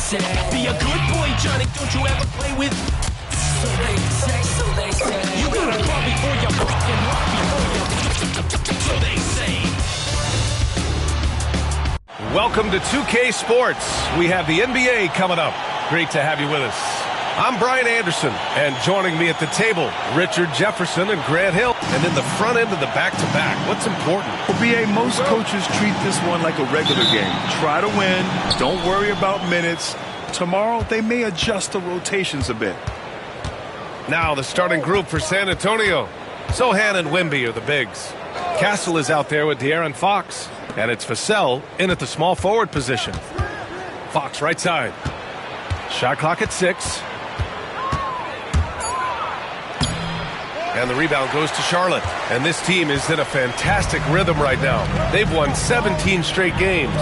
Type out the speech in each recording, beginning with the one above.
say. Be a good boy, Johnny, don't you ever play with. So they say, so they say. You gotta crawl before you fucking walk before you. So they say. Welcome to 2K Sports. We have the NBA coming up. Great to have you with us. I'm Brian Anderson, and joining me at the table, Richard Jefferson and Grant Hill. And in the front end of the back-to-back, what's important? Well, BA, most coaches treat this one like a regular game. Try to win. Don't worry about minutes. Tomorrow, they may adjust the rotations a bit. Now the starting group for San Antonio. Sochan and Wemby are the bigs. Castle is out there with De'Aaron Fox. And it's Vassell in at the small forward position. Fox right side. Shot clock at 6. And the rebound goes to Charlotte. And this team is in a fantastic rhythm right now. They've won 17 straight games.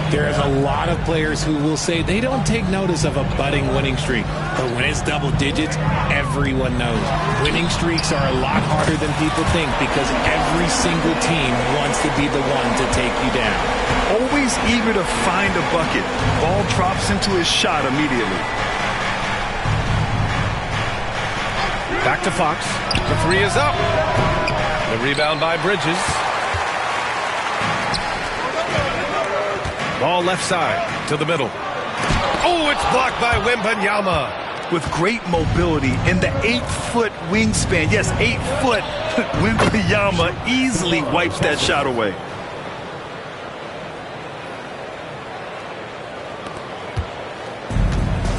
There's a lot of players who will say they don't take notice of a budding winning streak. But when it's double digits, everyone knows. Winning streaks are a lot harder than people think because every single team wants to be the one to take you down. Always eager to find a bucket. Ball drops into his shot immediately. Back to Fox. The three is up. The rebound by Bridges. Ball left side to the middle. Oh, it's blocked by Wembanyama. With great mobility and the 8-foot wingspan. Yes, 8 foot. Wembanyama easily wipes that shot away.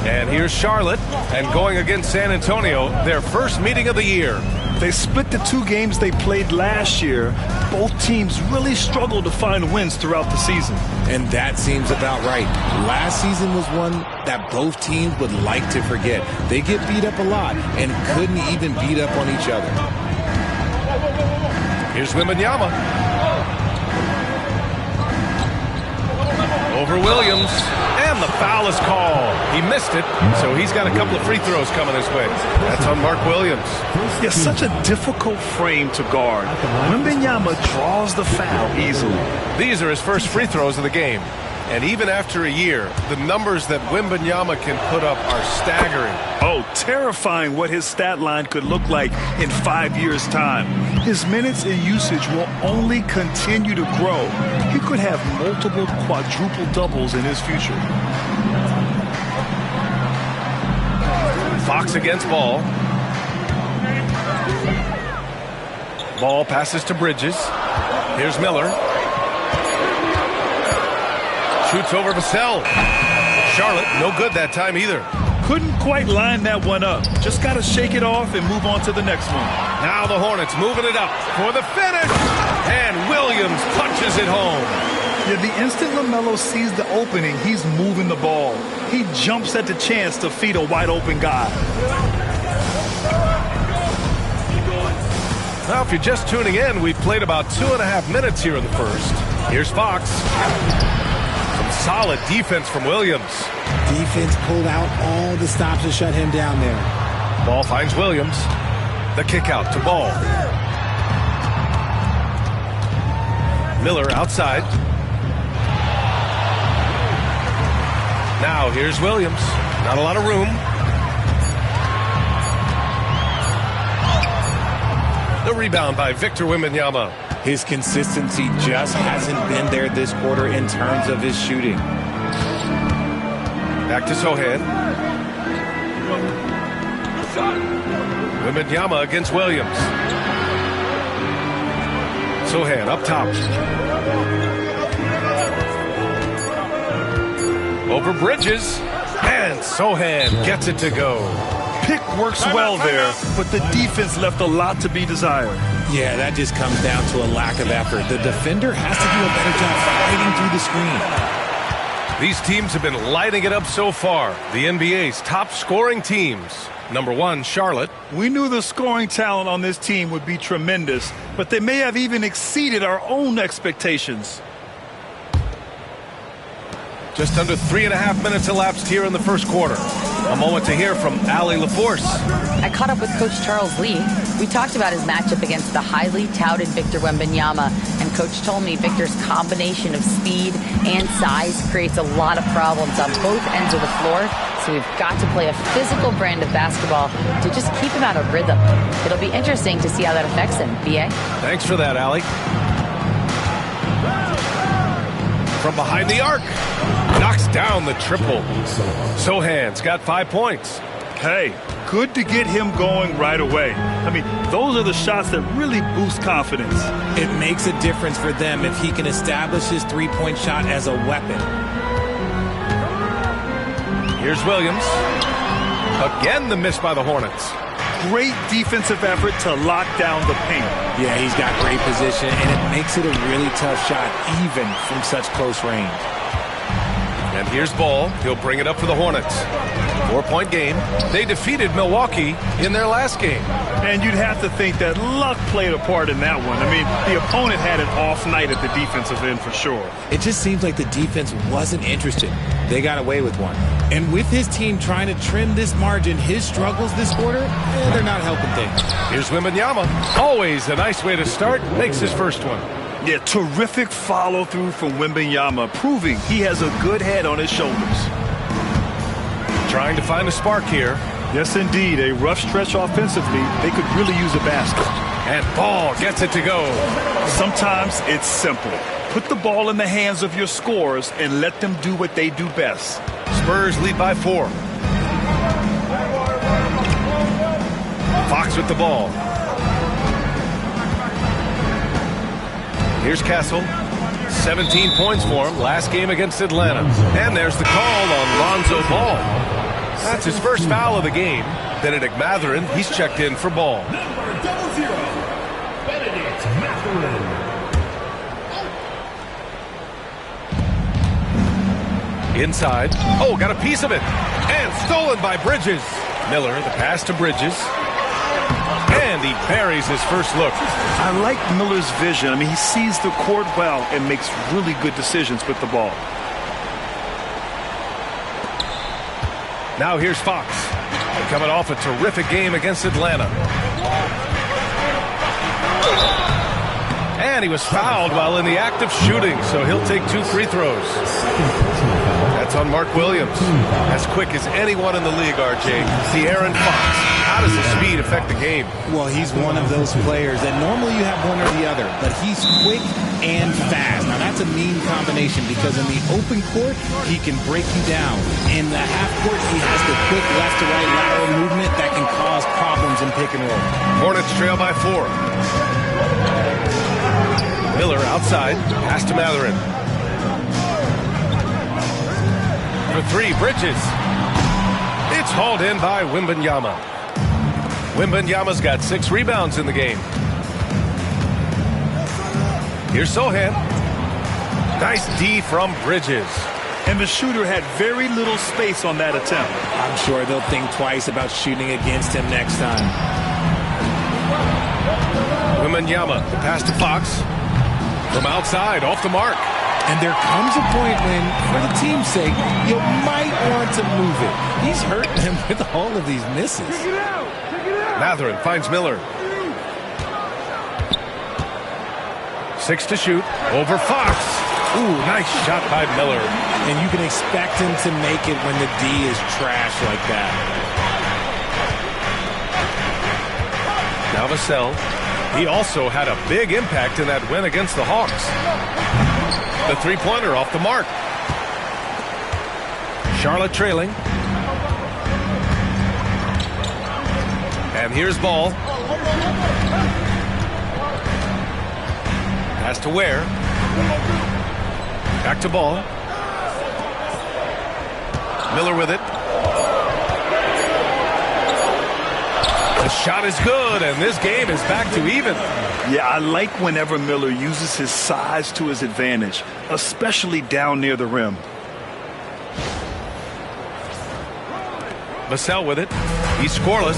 And here's Charlotte, and going against San Antonio, their first meeting of the year. They split the 2 games they played last year. Both teams really struggled to find wins throughout the season. And that seems about right. Last season was one that both teams would like to forget. They get beat up a lot and couldn't even beat up on each other. Here's Wembanyama. Over Williams. And the foul is called. He missed it, so he's got a couple of free throws coming his way. That's on Mark Williams. Yeah, such a difficult frame to guard. Wembanyama draws the foul easily. These are his first free throws of the game. And even after a year, the numbers that Wembanyama can put up are staggering. Oh, terrifying what his stat line could look like in 5 years' time. His minutes and usage will only continue to grow. He could have multiple quadruple doubles in his future. Fox against Ball. Ball passes to Bridges. Here's Miller. Shoots over Vassell. Charlotte, no good that time either. Couldn't quite line that one up. Just got to shake it off and move on to the next one. Now the Hornets moving it up for the finish. And Williams punches it home. Yeah, the instant LaMelo sees the opening, he's moving the ball. He jumps at the chance to feed a wide open guy. Now, if you're just tuning in, we've played about 2.5 minutes here in the first. Here's Fox. Some solid defense from Williams. Defense pulled out all the stops to shut him down there. Ball finds Williams. The kick out to Ball. Miller outside. Now here's Williams. Not a lot of room. The rebound by Victor Wembanyama. His consistency just hasn't been there this quarter in terms of his shooting. Back to Sochan. Wembanyama against Williams. Sochan up top. Over Bridges. And Sochan gets it to go. Pick works well there, but the defense left a lot to be desired. Yeah, that just comes down to a lack of effort. The defender has to do a better job fighting through the screen. These teams have been lighting it up so far. The NBA's top scoring teams. Number 1, Charlotte. We knew the scoring talent on this team would be tremendous, but they may have even exceeded our own expectations. Just under 3.5 minutes elapsed here in the first quarter. A moment to hear from Allie LaForce. I caught up with Coach Charles Lee. We talked about his matchup against the highly touted Victor Wembanyama, and Coach told me Victor's combination of speed and size creates a lot of problems on both ends of the floor, so we've got to play a physical brand of basketball to just keep him out of rhythm. It'll be interesting to see how that affects him. B.A.? Thanks for that, Allie. From behind the arc, knocks down the triple. Sohan's got 5 points. Hey, good to get him going right away. I mean, those are the shots that really boost confidence. It makes a difference for them if he can establish his three-point shot as a weapon. Here's Williams. Again, the miss by the Hornets. Great defensive effort to lock down the paint. Yeah, he's got great position, and it makes it a really tough shot, even from such close range. And here's Ball. He'll bring it up for the Hornets. 4-point game. They defeated Milwaukee in their last game. And you'd have to think that luck played a part in that one. I mean, the opponent had an off night at the defensive end for sure. It just seems like the defense wasn't interested. They got away with one. And with his team trying to trim this margin, his struggles this quarter, they're not helping things. Here's Wembanyama. Always a nice way to start. Makes his first one. Yeah, terrific follow-through from Wembanyama, proving he has a good head on his shoulders. Trying to find a spark here. Yes, indeed. A rough stretch offensively. They could really use a basket. And Ball gets it to go. Sometimes it's simple. Put the ball in the hands of your scorers and let them do what they do best. Spurs lead by 4. Fox with the ball. Here's Castle. 17 points for him last game against Atlanta. And there's the call on Lonzo Ball. That's his first foul of the game. Benedict Mathurin, he's checked in for Ball. Number 00, Benedict Mathurin. Inside. Oh, got a piece of it. And stolen by Bridges. Miller, the pass to Bridges. And he buries his first look. I like Miller's vision. I mean, he sees the court well and makes really good decisions with the ball. Now here's Fox. Coming off a terrific game against Atlanta. And he was fouled while in the act of shooting, so he'll take 2 free throws. That's on Mark Williams. As quick as anyone in the league, RJ. De'Aaron Fox. How does his speed affect the game? Well, he's one of those players that normally you have one or the other, but he's quick and fast. Now, that's a mean combination because in the open court, he can break you down. In the half court, he has the quick left-to-right lateral movement that can cause problems in pick and roll. Hornets trail by 4. Miller outside. Pass to Mathurin. For 3, Bridges. It's hauled in by Wembanyama. Wembanyama's got 6 rebounds in the game. Here's Sohan. Nice D from Bridges. And the shooter had very little space on that attempt. I'm sure they'll think twice about shooting against him next time. Wembanyama, the pass to Fox. From outside, off the mark. And there comes a point when, for the team's sake, you might want to move it. He's hurting him with all of these misses. Mathurin finds Miller. 6 to shoot. Over Fox. Ooh, nice shot by Miller. And you can expect him to make it when the D is trash like that. Now Vassell. He also had a big impact in that win against the Hawks. The three-pointer off the mark. Charlotte trailing. And here's Ball. Pass to Ware. Back to Ball. Miller with it. The shot is good, and this game is back to even. Yeah, I like whenever Miller uses his size to his advantage, especially down near the rim. Vassell with it. He's scoreless.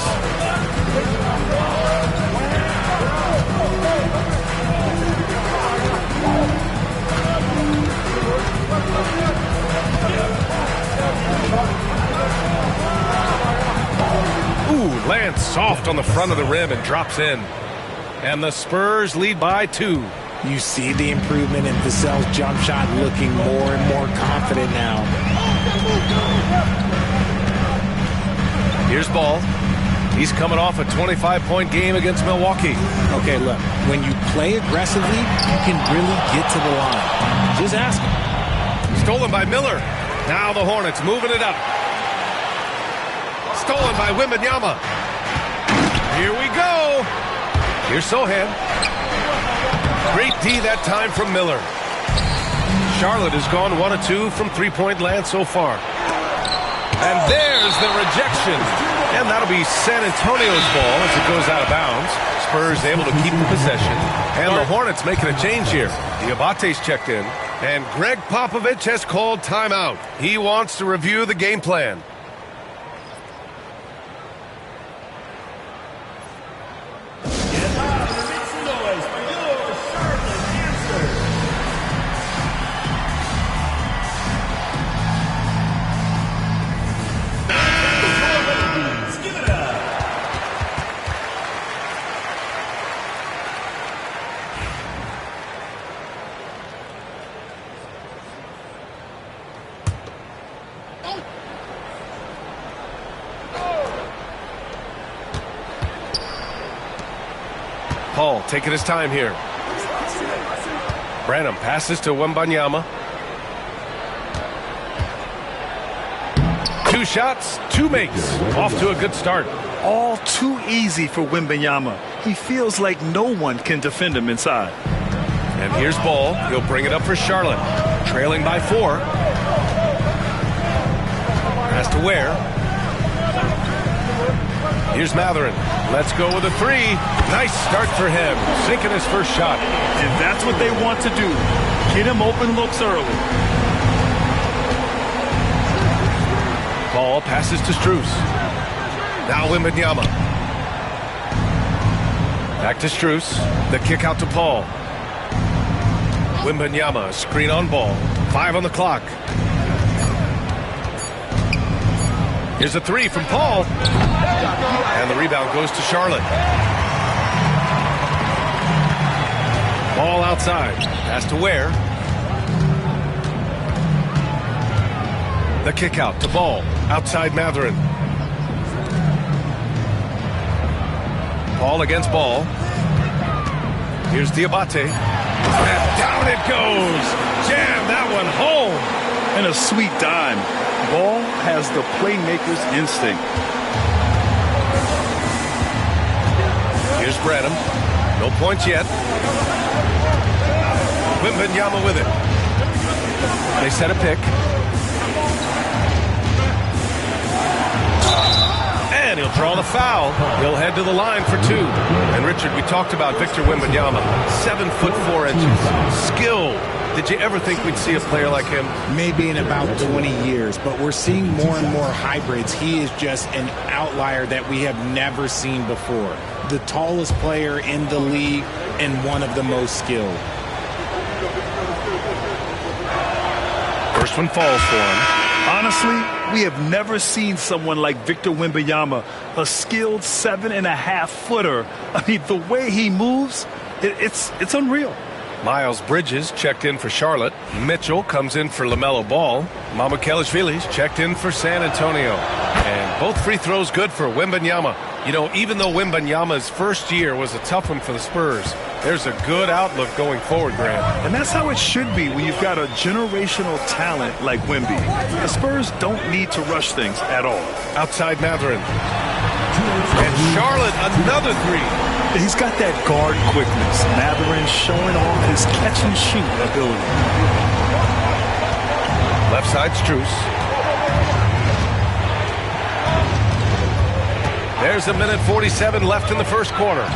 Lands soft on the front of the rim and drops in. And the Spurs lead by 2. You see the improvement in Vassell's jump shot, looking more and more confident now. Here's Ball. He's coming off a 25-point game against Milwaukee. Okay, look, when you play aggressively, you can really get to the line. Just ask him. Stolen by Miller. Now the Hornets moving it up. Stolen by Wembanyama. Here we go. Here's Sohan. Great D that time from Miller. Charlotte has gone 1 of 2 from three-point land so far. And there's the rejection. And that'll be San Antonio's ball as it goes out of bounds. Spurs able to keep the possession. And the Hornets making a change here. Diabate's checked in. And Greg Popovich has called timeout. He wants to review the game plan. Paul taking his time here. Branham passes to Wembanyama. 2 shots, 2 makes. Off to a good start. All too easy for Wembanyama. He feels like no one can defend him inside. And here's Ball. He'll bring it up for Charlotte. Trailing by 4. Pass to Ware. Here's Mathurin. Let's go with a 3. Nice start for him. Sinking his first shot. And that's what they want to do. Get him open looks early. Ball passes to Strus. Now Wembanyama. Back to Strus. The kick out to Paul. Wembanyama, screen on Ball. 5 on the clock. Here's a 3 from Paul. And the rebound goes to Charlotte. Ball outside. Pass to Ware. The kick out to Ball. Outside Mathurin. Ball against Ball. Here's Diabate. And down it goes. Jam that one home. And a sweet dime. Ball has the playmaker's instinct. Here's Branham. No points yet. Wembanyama with it. They set a pick. And he'll draw the foul. He'll head to the line for 2. And Richard, we talked about Victor Wembanyama. 7 foot 4 inches. Skilled. Did you ever think we'd see a player like him? Maybe in about 20 years, but we're seeing more and more hybrids. He is just an outlier that we have never seen before. The tallest player in the league and one of the most skilled. First one falls for him. Honestly, we have never seen someone like Victor Wembanyama, a skilled 7.5-footer. I mean, the way he moves, it's unreal. Miles Bridges checked in for Charlotte. Mitchell comes in for LaMelo Ball. Mamukelashvili's checked in for San Antonio. And both free throws good for Wembanyama. You know, even though Wembanyama's first year was a tough one for the Spurs, there's a good outlook going forward, Grant. And that's how it should be when you've got a generational talent like Wemby. The Spurs don't need to rush things at all. Outside Mathurin. And Charlotte, another 3. He's got that guard quickness. Mathurin showing off his catch-and-shoot ability. Left side, Strus. There's 1:47 left in the first quarter.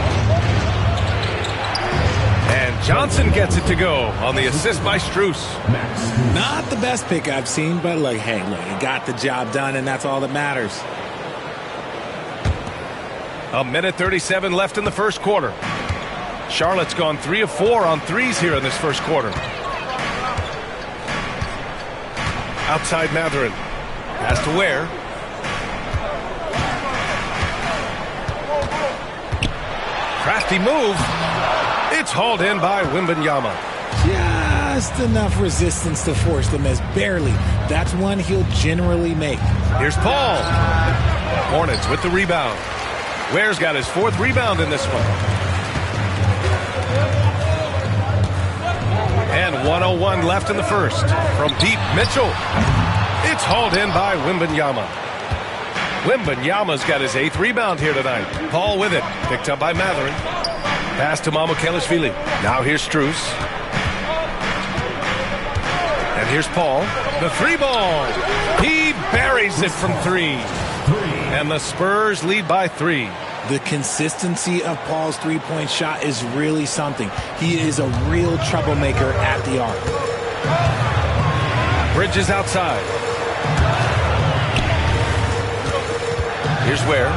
And Johnson gets it to go on the assist by Strus. Not the best pick I've seen, but look, hey, look, he got the job done, and that's all that matters. 1:37 left in the first quarter. Charlotte's gone 3 of 4 on threes here in this first quarter. Outside Mathurin. Pass to Ware. Crafty move. It's hauled in by Wembanyama. Just enough resistance to force the miss. Barely. That's one he'll generally make. Here's Paul. Hornets with the rebound. Ware's got his 4th rebound in this one. And 1:01 left in the first. From deep, Mitchell. It's hauled in by Wembanyama. Wembanyama's got his 8th rebound here tonight. Paul with it. Picked up by Mathurin. Pass to Mamukelashvili. Now here's Strus. And here's Paul. The 3-ball. He buries it from 3. And the Spurs lead by 3. The consistency of Paul's three-point shot is really something. He is a real troublemaker at the arc. Bridges outside. Here's Ware.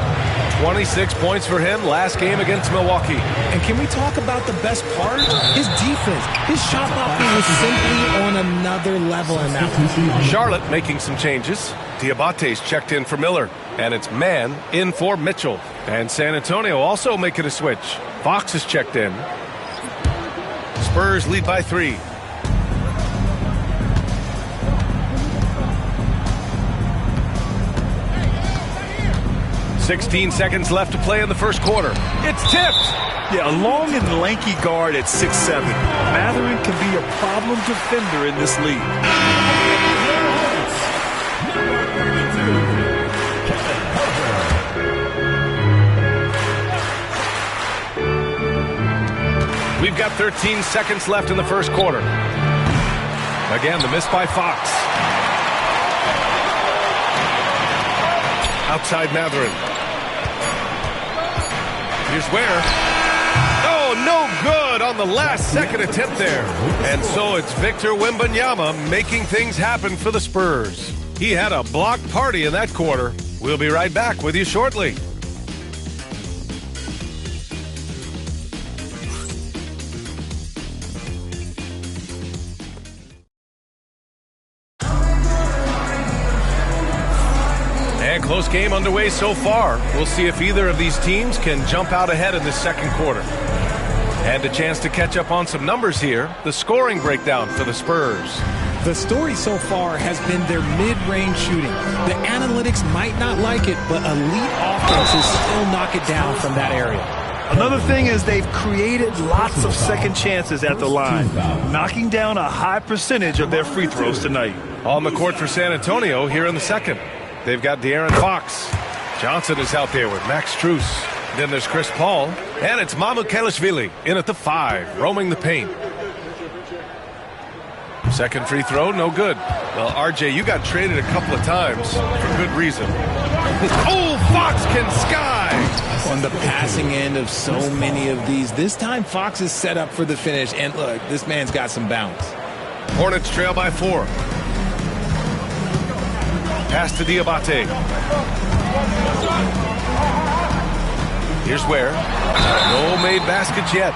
26 points for him last game against Milwaukee. And can we talk about the best part? His defense. His shot blocking was simply on another level in that one. Charlotte making some changes. Diabate's checked in for Miller. And it's Mann in for Mitchell. And San Antonio also making a switch. Fox is checked in. Spurs lead by 3. "16 seconds left to play in the first quarter. It's tipped. Yeah, a long and lanky guard at 6'7". Mathurin can be a problem defender in this league. We've got 13 seconds left in the first quarter. Again, the miss by Fox. Outside Mathurin. Here's Ware. Oh, no good on the last second attempt there. And so it's Victor Wembanyama making things happen for the Spurs. He had a block party in that quarter. We'll be right back with you shortly. Close game underway so far. We'll see if either of these teams can jump out ahead in this second quarter. And a chance to catch up on some numbers here. The scoring breakdown for the Spurs. The story so far has been their mid-range shooting. The analytics might not like it, but elite offenses still knock it down from that area. Another thing is they've created lots of second chances at the line, knocking down a high percentage of their free throws tonight. On the court for San Antonio here in the second. They've got De'Aaron Fox. Johnson is out there with Max Strus. Then there's Chris Paul. And it's Mamukelashvili in at the 5, roaming the paint. Second free throw, no good. Well, RJ, you got traded a couple of times for good reason. Oh, Fox can sky! On the passing end of so many of these, this time Fox is set up for the finish. And look, this man's got some bounce. Hornets trail by 4. Pass to Diabate. Here's Ware. No made baskets yet.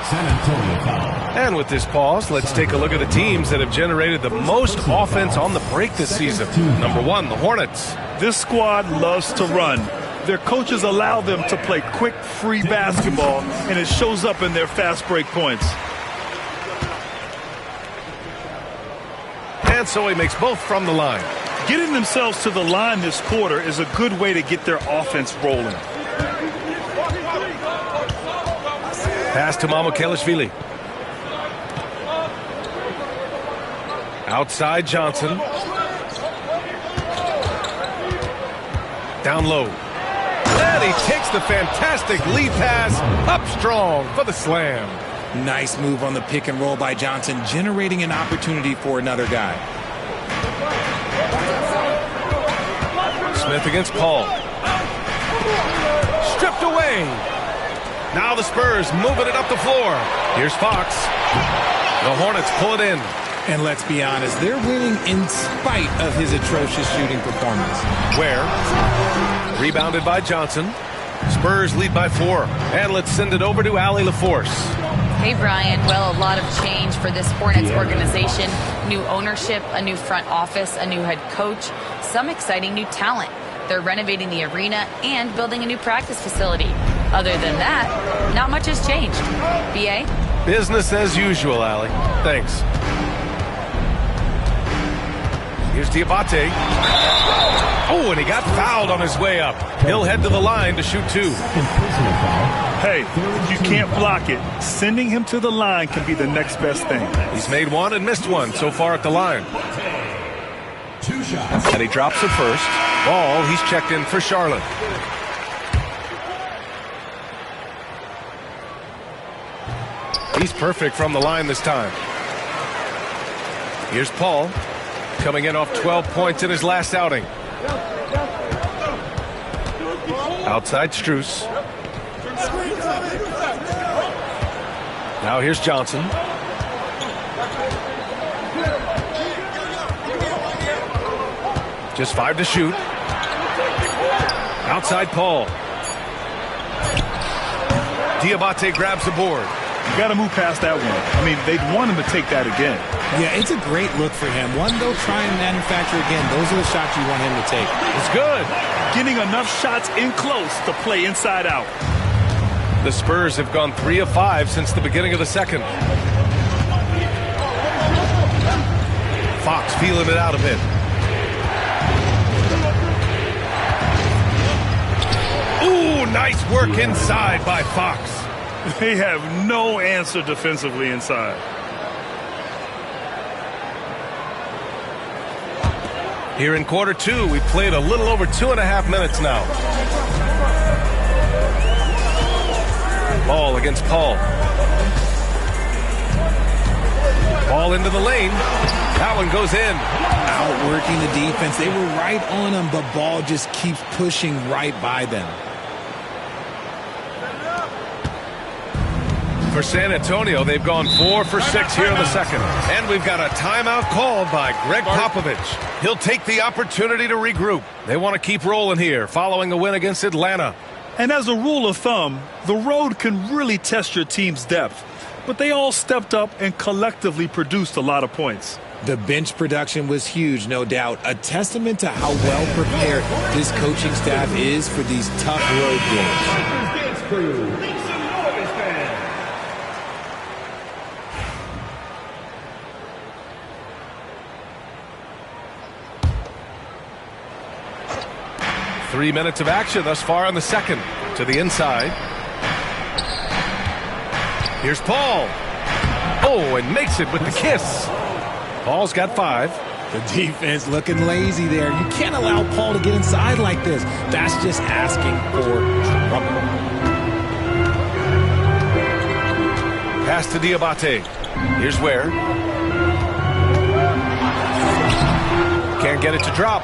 And with this pause, let's take a look at the teams that have generated the most offense on the break this season. Number 1, the Hornets. This squad loves to run. Their coaches allow them to play quick, free basketball, and it shows up in their fast break points. And so he makes both from the line. Getting themselves to the line this quarter is a good way to get their offense rolling. Pass to Mamukelashvili. Outside Johnson. Down low. And he takes the fantastic lead pass up strong for the slam. Nice move on the pick and roll by Johnson, generating an opportunity for another guy. Smith against Paul. Stripped away. Now the Spurs moving it up the floor. Here's Fox. The Hornets pull it in. And let's be honest, they're winning in spite of his atrocious shooting performance. Ware. Rebounded by Johnson. Spurs lead by 4. And let's send it over to Allie LaForce. Hey, Brian. Well, a lot of change for this Hornets organization. New ownership, a new front office, a new head coach, some exciting new talent. They're renovating the arena and building a new practice facility. Other than that, not much has changed. B.A.? Business as usual, Allie. Thanks. Here's Diabate. Oh, and he got fouled on his way up. He'll head to the line to shoot 2. Hey, you can't block it. Sending him to the line can be the next best thing. He's made 1 and missed 1 so far at the line. 2 shots. And he drops it first. Ball, he's checked in for Charlotte. He's perfect from the line this time. Here's Paul, coming in off 12 points in his last outing. Outside Strus. Now here's Johnson. Just 5 to shoot. Outside Paul. Diabate grabs the board. You got to move past that one. I mean, they'd want him to take that again. Yeah, it's a great look for him. One, they'll try and manufacture again. Those are the shots you want him to take. It's good. Getting enough shots in close to play inside out. The Spurs have gone 3 of 5 since the beginning of the second. Fox feeling it out a bit. Ooh, nice work inside by Fox. They have no answer defensively inside. Here in quarter 2, we played a little over 2.5 minutes now. Ball against Paul. Ball into the lane. That one goes in. Outworking the defense. They were right on him. The ball just keeps pushing right by them. For San Antonio, they've gone 4 for 6 here in the second. And we've got a timeout called by Greg Popovich. He'll take the opportunity to regroup. They want to keep rolling here following a win against Atlanta. And as a rule of thumb, the road can really test your team's depth. But they all stepped up and collectively produced a lot of points. The bench production was huge, no doubt. A testament to how well prepared this coaching staff is for these tough road games. Three minutes of action thus far in the second. To the inside. Here's Paul. Oh, and makes it with the kiss. Paul's got 5. The defense looking lazy there. You can't allow Paul to get inside like this. That's just asking for trouble. Pass to Diabate. Here's Ware. Can't get it to drop.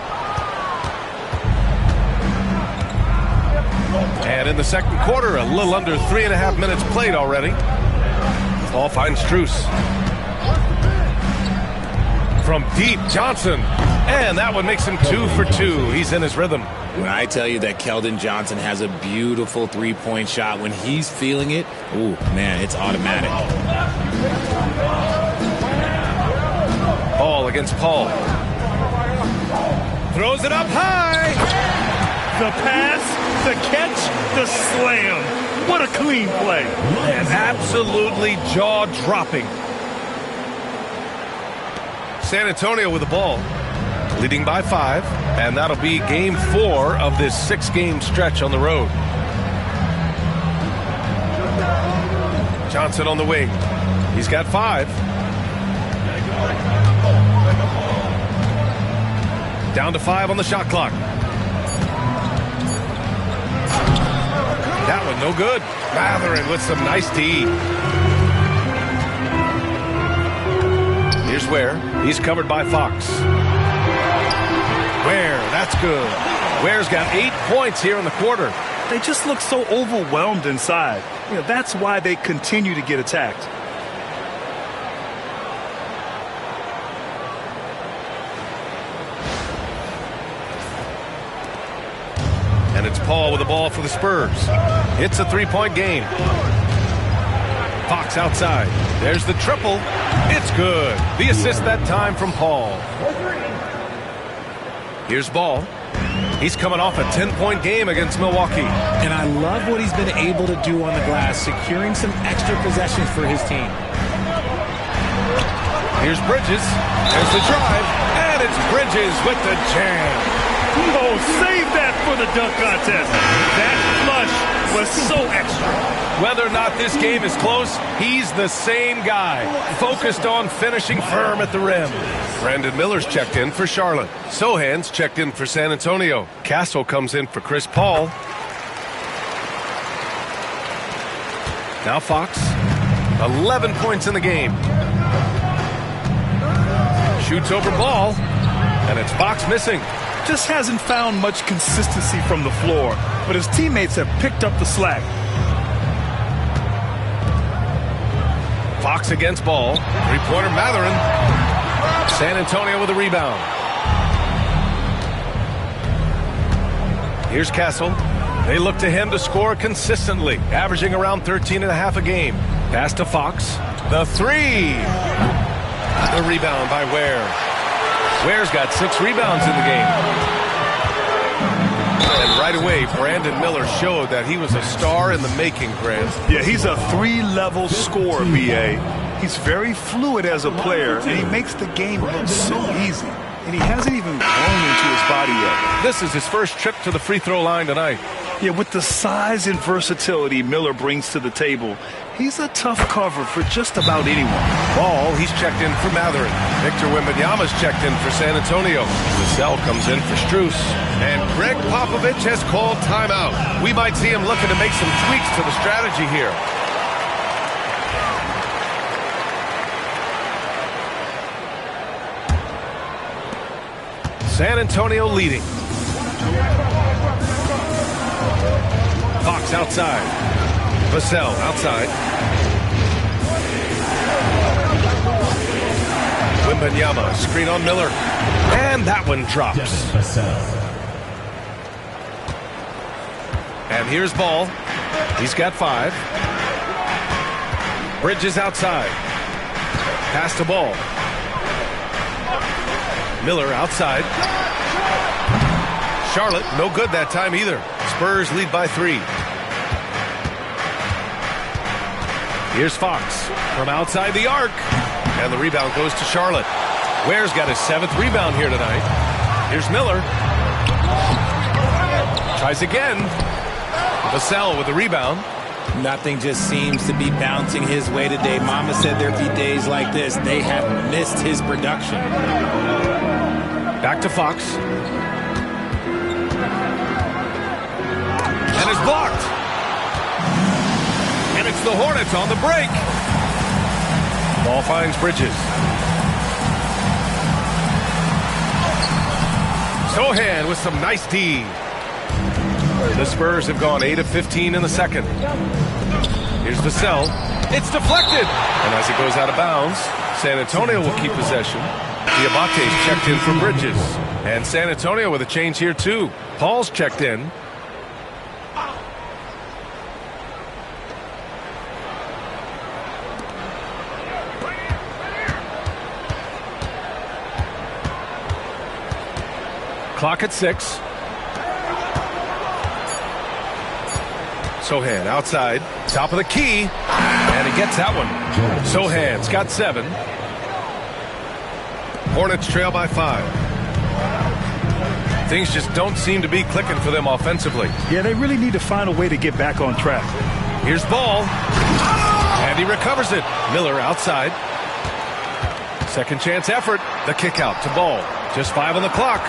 And in the second quarter, a little under 3.5 minutes played already. Ball finds Strus. From deep, Johnson. And that one makes him 2 for 2. He's in his rhythm. When I tell you that Keldon Johnson has a beautiful three-point shot, when he's feeling it, ooh, man, it's automatic. Ball against Paul. Throws it up high. The pass, the catch, the slam. What a clean play. And absolutely jaw-dropping. San Antonio with the ball, leading by 5, and that'll be game 4 of this 6-game stretch on the road. Johnson on the wing. He's got 5. Down to 5 on the shot clock. That one no good. Matherin with some nice D. Here's Ware. He's covered by Fox. Ware, that's good. Ware's got 8 points here in the quarter. They just look so overwhelmed inside. You know, that's why they continue to get attacked. And it's Paul with the ball for the Spurs. It's a 3-point game. Fox outside. There's the triple. It's good. The assist that time from Paul. Here's Ball. He's coming off a 10-point game against Milwaukee. And I love what he's been able to do on the glass, securing some extra possessions for his team. Here's Bridges. There's the drive. And it's Bridges with the jam. Oh, save that for the dunk contest. That flush was so extra. Whether or not this game is close, he's the same guy, focused on finishing firm at the rim. Brandon Miller's checked in for Charlotte. Sohan's checked in for San Antonio. Castle comes in for Chris Paul. Now Fox, 11 points in the game. Shoots over ball, and it's Fox missing. Just hasn't found much consistency from the floor, but his teammates have picked up the slack. Fox against ball. Three-pointer Mathurin. San Antonio with a rebound. Here's Castle. They look to him to score consistently, averaging around 13.5 a game. Pass to Fox. The three. The rebound by Ware. Ware's got 6 rebounds in the game. And right away, Brandon Miller showed that he was a star in the making, Grant. Yeah, he's a 3-level scorer, B.A. He's very fluid as a player, and he makes the game look so easy. And he hasn't even grown into his body yet. This is his first trip to the free throw line tonight. Yeah, with the size and versatility Miller brings to the table, he's a tough cover for just about anyone. Ball, he's checked in for Mathurin. Victor Wembanyama's checked in for San Antonio. Vassell comes in for Strus. And Greg Popovich has called timeout. We might see him looking to make some tweaks to the strategy here. San Antonio leading. Fox outside. Vassell outside. Wembanyama, screen on Miller. And that one drops. And here's Ball. He's got 5. Bridges outside. Pass to Ball. Miller outside. Charlotte, no good that time either. Spurs lead by 3. Here's Fox from outside the arc. And the rebound goes to Charlotte. Ware's got his 7th rebound here tonight. Here's Miller. Tries again. Vassell with the rebound. Nothing just seems to be bouncing his way today. Mama said there'd be days like this. They have missed his production. Back to Fox. And it's blocked. And it's the Hornets on the break. Ball finds Bridges. Sohan with some nice D. The Spurs have gone 8 of 15 in the second. Here's Vassell. It's deflected. And as it goes out of bounds, San Antonio will keep possession. Diabate's checked in for Bridges. And San Antonio with a change here too. Paul's checked in. Clock at 6. Sohan outside, top of the key, and he gets that one. Sohan's got 7. Hornets trail by 5. Things just don't seem to be clicking for them offensively. Yeah, they really need to find a way to get back on track. Here's Ball, and he recovers it. Miller outside. Second chance effort. The kick out to Ball. Just 5 on the clock.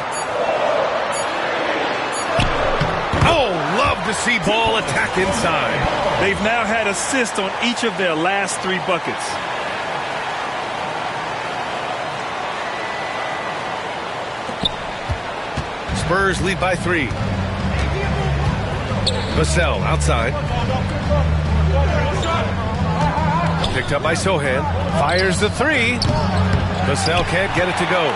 Oh, love to see Ball attack inside. They've now had assists on each of their last 3 buckets. Spurs lead by 3. Vassell outside. Picked up by Sohan. Fires the 3. Vassell can't get it to go.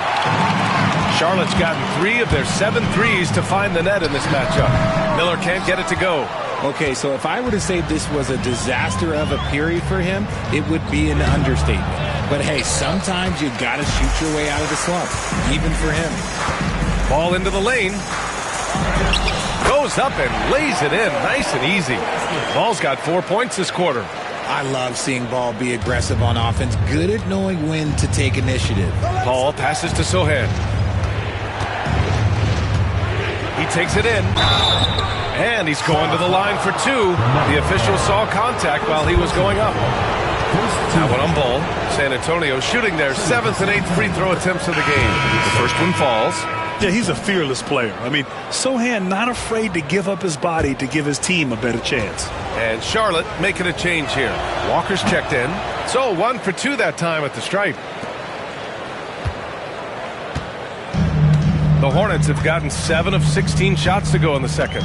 Charlotte's gotten 3 of their 7 threes to find the net in this matchup. Miller can't get it to go. Okay, so if I were to say this was a disaster of a period for him, it would be an understatement. But hey, sometimes you got to shoot your way out of the slump, even for him. Ball into the lane. Goes up and lays it in nice and easy. Ball's got 4 points this quarter. I love seeing Ball be aggressive on offense, good at knowing when to take initiative. Paul passes to Sohan. He takes it in. And he's going to the line for two. The official saw contact while he was going up. Now one on Ball. San Antonio shooting their 7th and 8th free throw attempts of the game. The first one falls. Yeah, he's a fearless player. I mean, Sohan not afraid to give up his body to give his team a better chance. And Charlotte making a change here. Walker's checked in. So 1 for 2 that time at the stripe. The Hornets have gotten 7 of 16 shots to go in the second.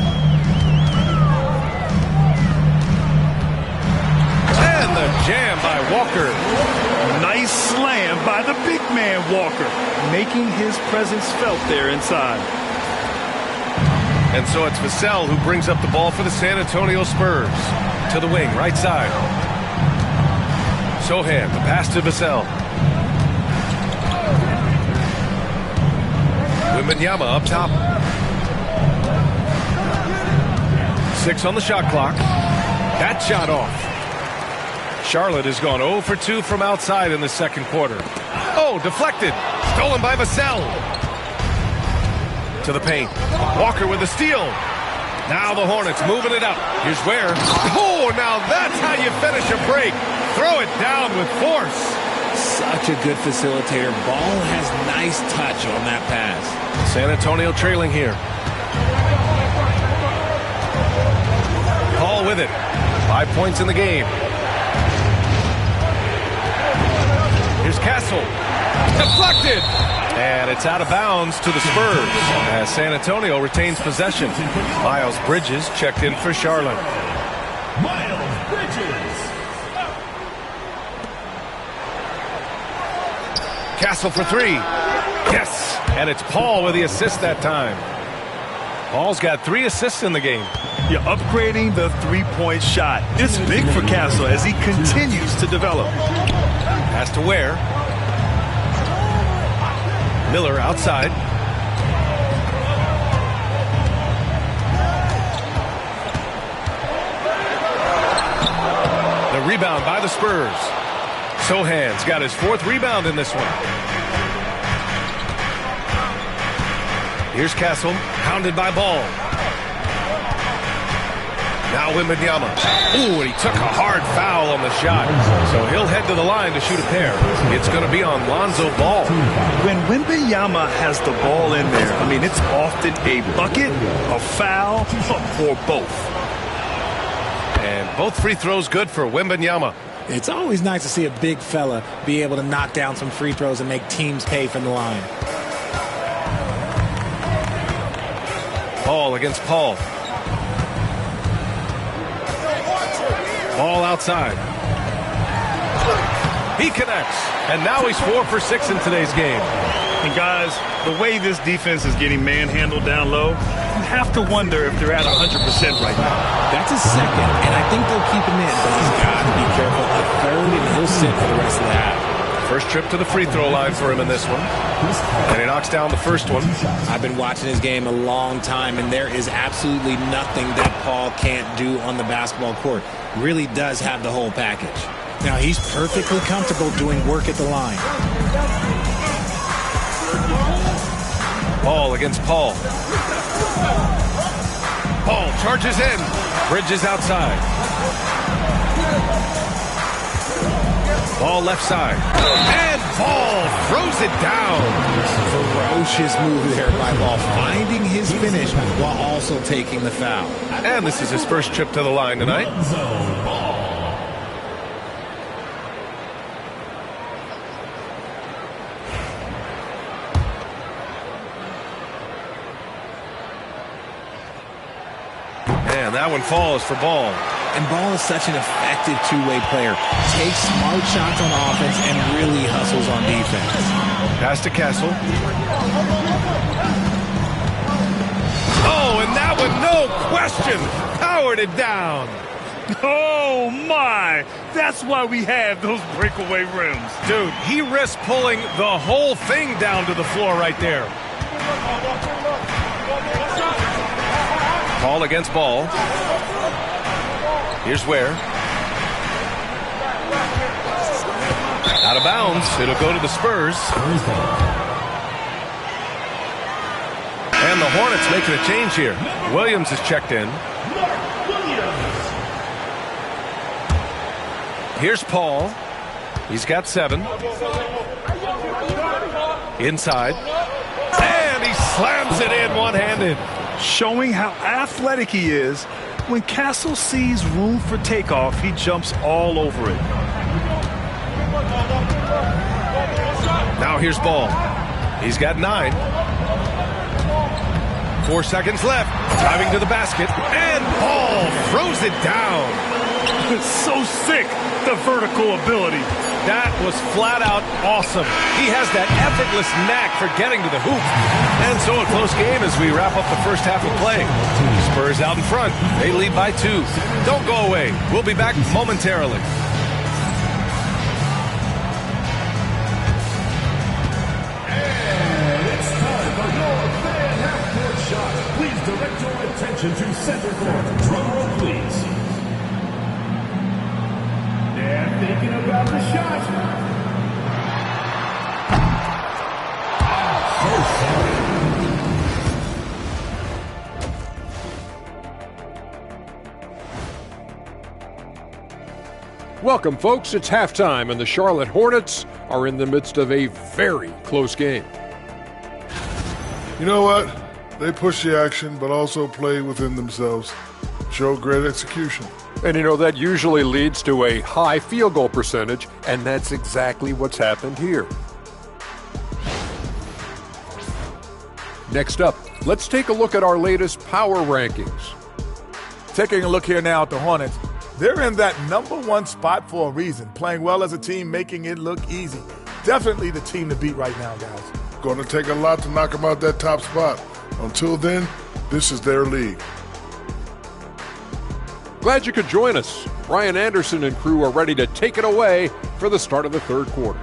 And the jam by Walker. Nice slam by the big man Walker, making his presence felt there inside. And so it's Vassell who brings up the ball for the San Antonio Spurs. To the wing, right side. Sohan, the pass to Vassell. Wembanyama up top. 6 on the shot clock. That shot off. Charlotte has gone 0 for 2 from outside in the second quarter. Oh, deflected. Stolen by Vassell. To the paint. Walker with the steal. Now the Hornets moving it up. Here's Ware. Oh, now that's how you finish a break. Throw it down with force. Such a good facilitator. Ball has nice touch on that pass. San Antonio trailing here. Paul with it. 5 points in the game. Here's Castle. Deflected. And it's out of bounds to the Spurs as San Antonio retains possession. Miles Bridges checked in for Charlotte. Miles Bridges. Castle for 3. Yes. And it's Paul with the assist that time. Paul's got 3 assists in the game. You're upgrading the three-point shot. It's big for Castle as he continues to develop. Pass to Ware. Miller outside. The rebound by the Spurs. Sohan's got his 4th rebound in this one. Here's Castle, hounded by Ball. Now Wembanyama. Ooh, and he took a hard foul on the shot. So he'll head to the line to shoot a pair. It's going to be on Lonzo Ball. When Wembanyama has the ball in there, I mean, it's often a bucket, a foul, or both. And both free throws good for Wembanyama. It's always nice to see a big fella be able to knock down some free throws and make teams pay from the line. Ball against Paul. Ball outside. He connects. And now he's 4 for 6 in today's game. And guys, the way this defense is getting manhandled down low, you have to wonder if they're at 100% right now. That's his second, and I think they'll keep him in, but he's got to be careful. A third, and he'll sit for the rest of the half. First trip to the free throw line for him in this one. And he knocks down the first one. I've been watching his game a long time, and there is absolutely nothing that Paul can't do on the basketball court. Really does have the whole package. Now, he's perfectly comfortable doing work at the line. Ball against Paul. Paul charges in. Bridges outside. Ball left side. And Ball throws it down. Ferocious move there by Ball, finding his finish while also taking the foul. And this is his first trip to the line tonight. And that one falls for Ball. And Ball is such an effective two-way player. Takes smart shots on offense and really hustles on defense. Pass to Castle. Oh, and that one, no question, powered it down. Oh, my. That's why we have those breakaway rims. Dude, he risked pulling the whole thing down to the floor right there. Call against ball. Here's Ware. Out of bounds. It'll go to the Spurs. And the Hornets making a change here. Williams is checked in. Here's Paul. He's got 7. Inside. And he slams it in one-handed. Showing how athletic he is. When Castle sees room for takeoff, he jumps all over it. Now here's Ball. He's got 9. 4 seconds left. Driving to the basket. And Ball throws it down. It's so sick, the vertical ability. That was flat out awesome. He has that effortless knack for getting to the hoop. And so a close game as we wrap up the first half of play. Spurs out in front. They lead by 2. Don't go away. We'll be back momentarily. Please direct your attention to center court. Drum roll, please. They're thinking about the shot. Welcome, folks. It's halftime, and the Charlotte Hornets are in the midst of a very close game. You know what? They push the action, but also play within themselves. Show great execution. And you know, that usually leads to a high field goal percentage, and that's exactly what's happened here. Next up, let's take a look at our latest power rankings. Taking a look here now at the Hornets, they're in that #1 spot for a reason, playing well as a team, making it look easy. Definitely the team to beat right now, guys. Going to take a lot to knock them out that top spot. Until then, this is their league. Glad you could join us. Brian Anderson and crew are ready to take it away for the start of the third quarter.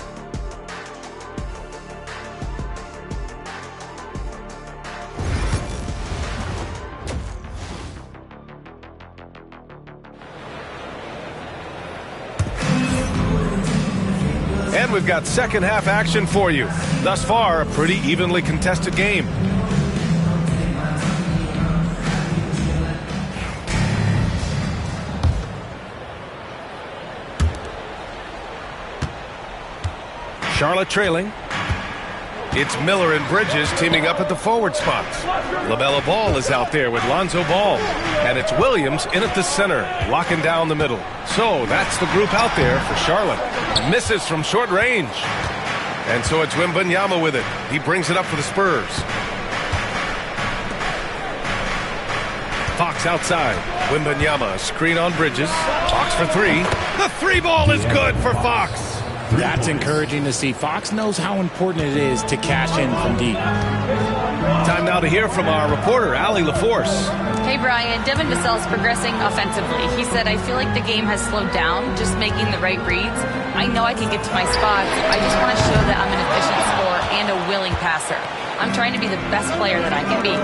And we've got second half action for you. Thus far, a pretty evenly contested game. Charlotte trailing. It's Miller and Bridges teaming up at the forward spots. LaMelo Ball is out there with Lonzo Ball. And it's Williams in at the center, locking down the middle. So that's the group out there for Charlotte. Misses from short range. And so it's Wembanyama with it. He brings it up for the Spurs. Fox outside. Wembanyama, screen on Bridges. Fox for 3. The 3 ball is good for Fox. That's encouraging to see. Fox knows how important it is to cash in from deep. Time now to hear from our reporter, Allie LaForce. Hey, Brian. Devin Vassell is progressing offensively. He said, I feel like the game has slowed down, just making the right reads. I know I can get to my spots. I just want to show that I'm an efficient scorer and a willing passer. I'm trying to be the best player that I can be.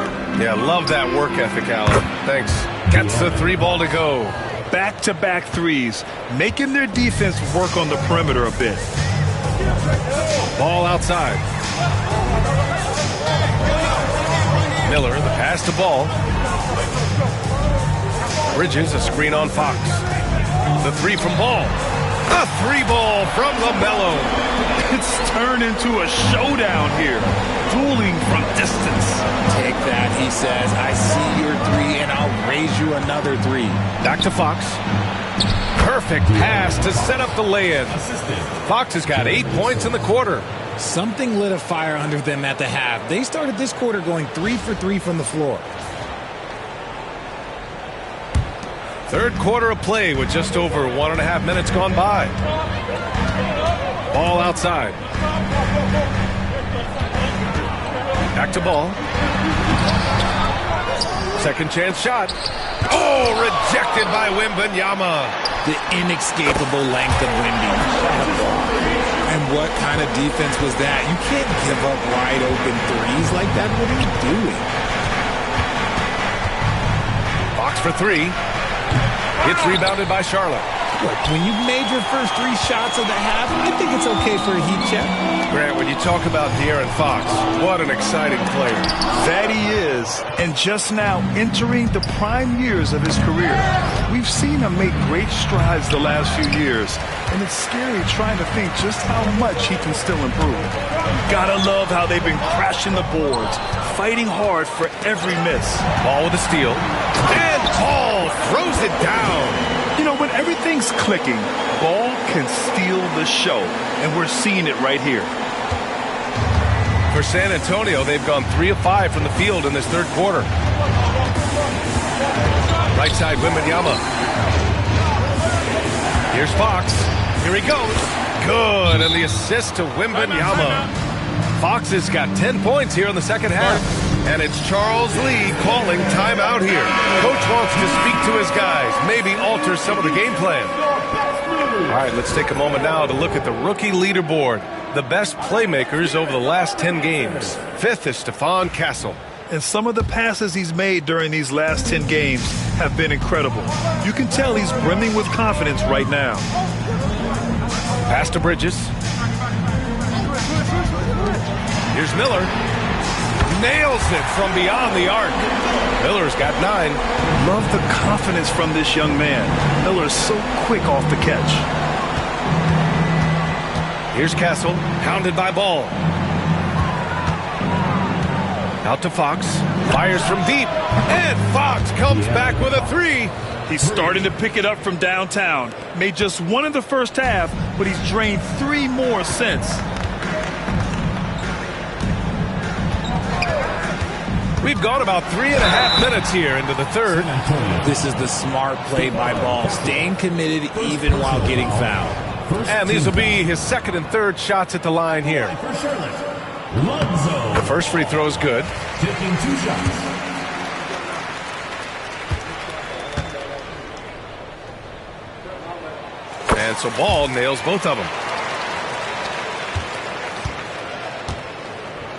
Yeah, love that work ethic, Allie. Thanks. Gets the 3 ball to go. Back-to-back threes, making their defense work on the perimeter a bit. Ball outside. Miller, the pass to Ball. Bridges, a screen on Fox. The 3 from Ball. A 3 ball from LaMelo. It's turned into a showdown here. Dueling from distance. Take that, he says. I see your 3, and I'll raise you another 3. Back to Fox. Perfect pass to set up the lay-in. Fox has got 8 points in the quarter. Something lit a fire under them at the half. They started this quarter going 3 for 3 from the floor. Third quarter of play with just over 1.5 minutes gone by. Ball outside. Back to Ball. Second chance shot. Oh, rejected by Wembanyama. The inescapable length of Wemby. And what kind of defense was that? You can't give up wide open threes like that. What are you doing? Looks for three. It's rebounded by Charlotte. Look, when you've made your first 3 shots of the half, I think it's okay for a heat check. Grant, when you talk about De'Aaron Fox, what an exciting player. That he is, and just now entering the prime years of his career. We've seen him make great strides the last few years, and it's scary trying to think just how much he can still improve. Gotta love how they've been crashing the boards, fighting hard for every miss. Ball with a steal. And Ball throws it down. You know, when everything's clicking, Ball can steal the show, and we're seeing it right here. For San Antonio, they've gone 3 of 5 from the field in this third quarter. Right side, Wembanyama. Here's Fox. Here he goes. Good, and the assist to Wembanyama. Fox has got 10 points here in the second half. And it's Charles Lee calling timeout here. Coach wants to speak to his guys, maybe alter some of the game plan. All right, let's take a moment now to look at the rookie leaderboard. The best playmakers over the last 10 games. 5th is Stephon Castle. And some of the passes he's made during these last 10 games have been incredible. You can tell he's brimming with confidence right now. Pass to Bridges. Here's Miller. Nails it from beyond the arc. Miller's got 9. Love the confidence from this young man. Miller's so quick off the catch. Here's Castle, hounded by Ball. Out to Fox. Fires from deep. And Fox comes back with a 3. He's starting to pick it up from downtown. Made just 1 in the first half, but he's drained 3 more since. We've gone about 3.5 minutes here into the third. This is the smart play by Ball, staying committed even while getting fouled. And these will be his second and third shots at the line here. The first free throw is good. Taking 2 shots. And so Ball nails both of them.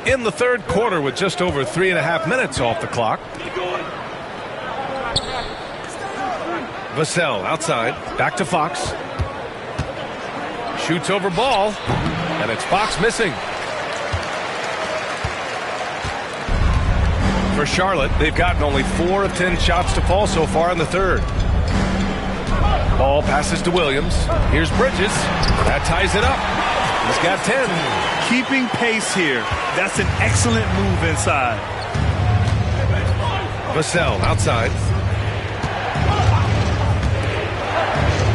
In the third quarter with just over 3.5 minutes off the clock. Vassell outside. Back to Fox. Shoots over Ball. And it's Fox missing. For Charlotte, they've gotten only 4 of 10 shots to fall so far in the third. Ball passes to Williams. Here's Bridges. That ties it up. He's got 10. Keeping pace here. That's an excellent move inside. Vassell outside.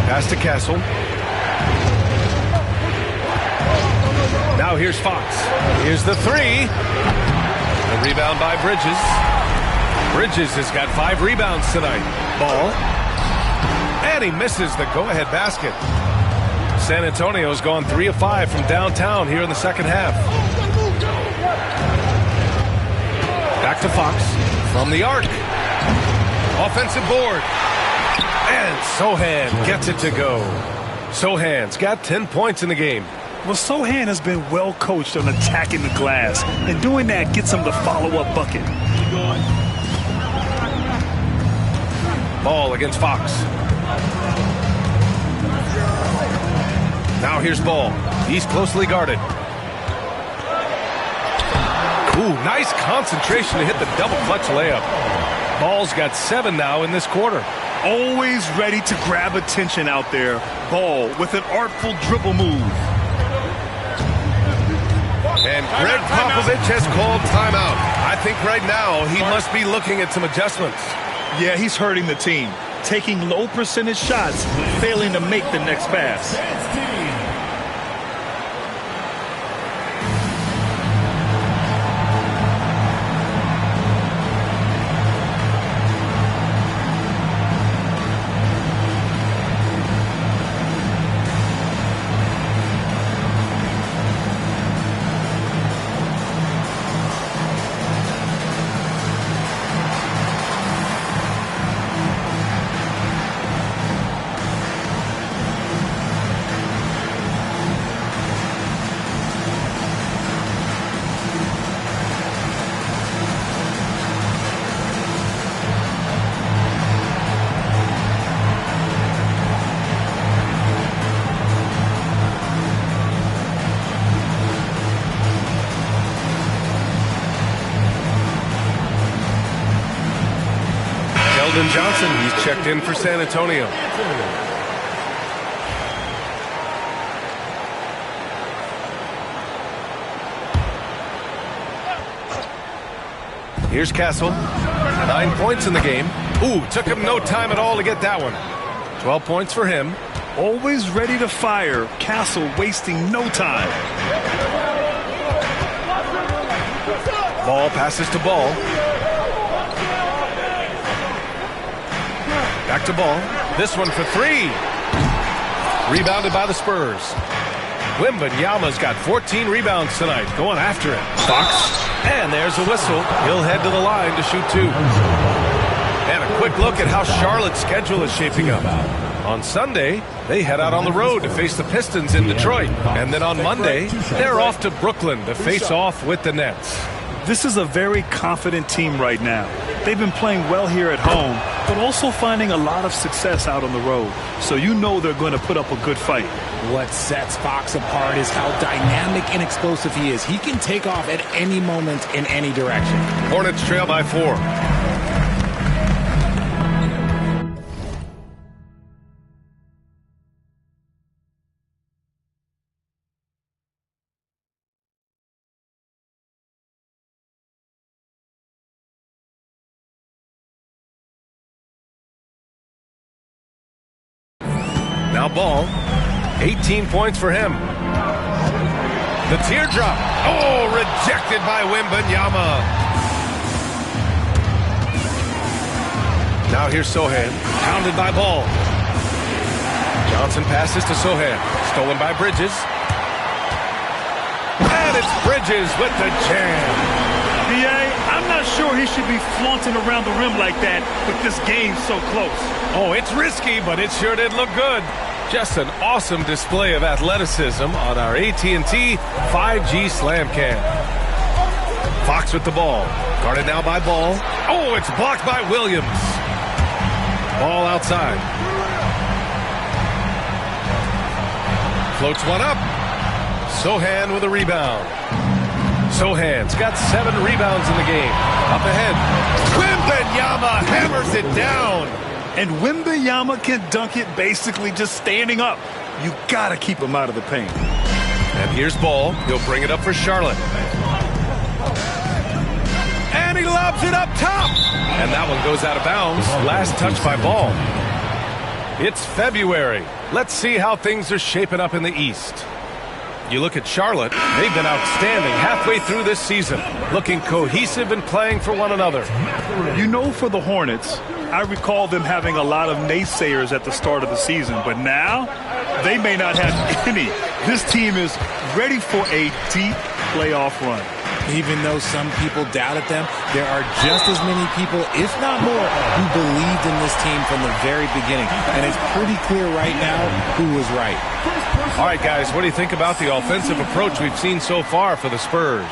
Pass to Castle. Now here's Fox. Here's the 3. The rebound by Bridges. Bridges has got 5 rebounds tonight. Ball. And he misses the go-ahead basket. San Antonio's gone 3 of 5 from downtown here in the second half. Back to Fox from the arc. Offensive board. And Sochan gets it to go. Sochan's got 10 points in the game. Well, Sochan has been well coached on attacking the glass, and doing that gets him the follow-up bucket. Ball against Fox. Now here's Ball. He's closely guarded. Ooh, nice concentration to hit the double clutch layup. Ball's got 7 now in this quarter. Always ready to grab attention out there. Ball with an artful dribble move. And Greg Popovich has called timeout. I think right now he must be looking at some adjustments. Yeah, he's hurting the team. Taking low percentage shots, failing to make the next pass. Keldon Johnson, he's checked in for San Antonio. Here's Castle. 9 points in the game. Ooh, took him no time at all to get that one. 12 points for him. Always ready to fire. Castle wasting no time. Ball passes to Ball. Back to Ball. This one for 3. Rebounded by the Spurs. Wembanyama's got 14 rebounds tonight. Going after it. Fox. And there's a whistle. He'll head to the line to shoot 2. And a quick look at how Charlotte's schedule is shaping up. On Sunday, they head out on the road to face the Pistons in Detroit. And then on Monday, they're off to Brooklyn to face off with the Nets. This is a very confident team right now. They've been playing well here at home, but also finding a lot of success out on the road. So you know they're going to put up a good fight. What sets Fox apart is how dynamic and explosive he is. He can take off at any moment in any direction. Hornets trail by 4. Now Ball, 18 points for him. The teardrop. Oh, rejected by Wembanyama. Now here's Sohan, pounded by Ball. Johnson passes to Sohan, stolen by Bridges. And it's Bridges with the jam. I'm not sure he should be flaunting around the rim like that with this game so close. Oh, it's risky, but it sure did look good. Just an awesome display of athleticism on our AT&T 5G Slam Cam. Fox with the ball. Guarded now by Ball. Oh, it's blocked by Williams. Ball outside. Floats one up. Sohan with a rebound. Sohan's got 7 rebounds in the game. Up ahead. Wembanyama hammers it down. And Wembanyama can dunk it basically just standing up. You got to keep him out of the paint. And here's Ball. He'll bring it up for Charlotte. And he lobs it up top. And that one goes out of bounds. Last touch by Ball. It's February. Let's see how things are shaping up in the East. You look at Charlotte, they've been outstanding halfway through this season, looking cohesive and playing for one another. You know, for the Hornets, I recall them having a lot of naysayers at the start of the season, but now they may not have any. This team is ready for a deep playoff run. Even though some people doubted them, there are just as many people, if not more, who believed in this team from the very beginning. And it's pretty clear right now who was right. All right, guys, what do you think about the offensive approach we've seen so far for the Spurs?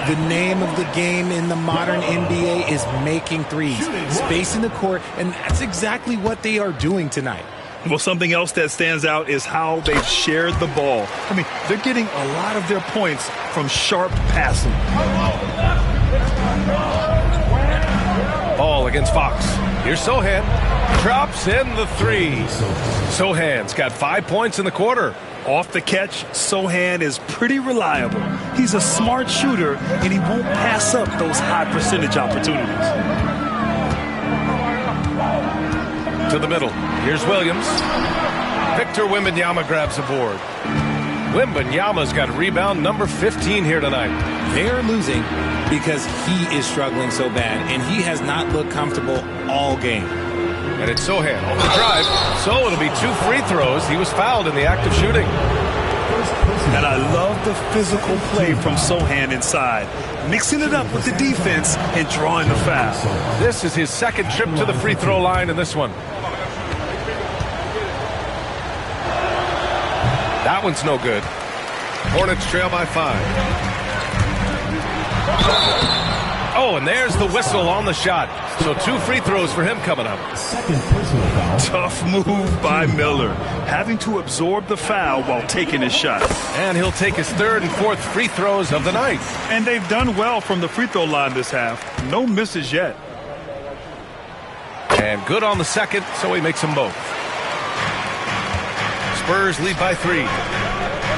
The name of the game in the modern NBA is making threes, spacing the court, and that's exactly what they are doing tonight. Well, something else that stands out is how they've shared the ball. I mean, they're getting a lot of their points from sharp passing. Ball against Fox. Here's Sohan. Drops in the 3. Sohan's got 5 points in the quarter. Off the catch, Sohan is pretty reliable. He's a smart shooter, and he won't pass up those high percentage opportunities. To the middle. Here's Williams. Victor Wembanyama grabs the board. Wembanyama's got rebound number 15 here tonight. They're losing because he is struggling so bad, and he has not looked comfortable all game. And it's Sohan on the drive. So it'll be 2 free throws. He was fouled in the act of shooting. And I love the physical play from Sohan inside, mixing it up with the defense and drawing the foul. This is his second trip to the free throw line in this one. That one's no good. Hornets trail by 5. Oh, and there's the whistle on the shot. So 2 free throws for him coming up. Tough move by Miller, having to absorb the foul while taking his shot. And he'll take his 3rd and 4th free throws of the night. And they've done well from the free throw line this half. No misses yet. And good on the second, so he makes them both. Spurs lead by 3.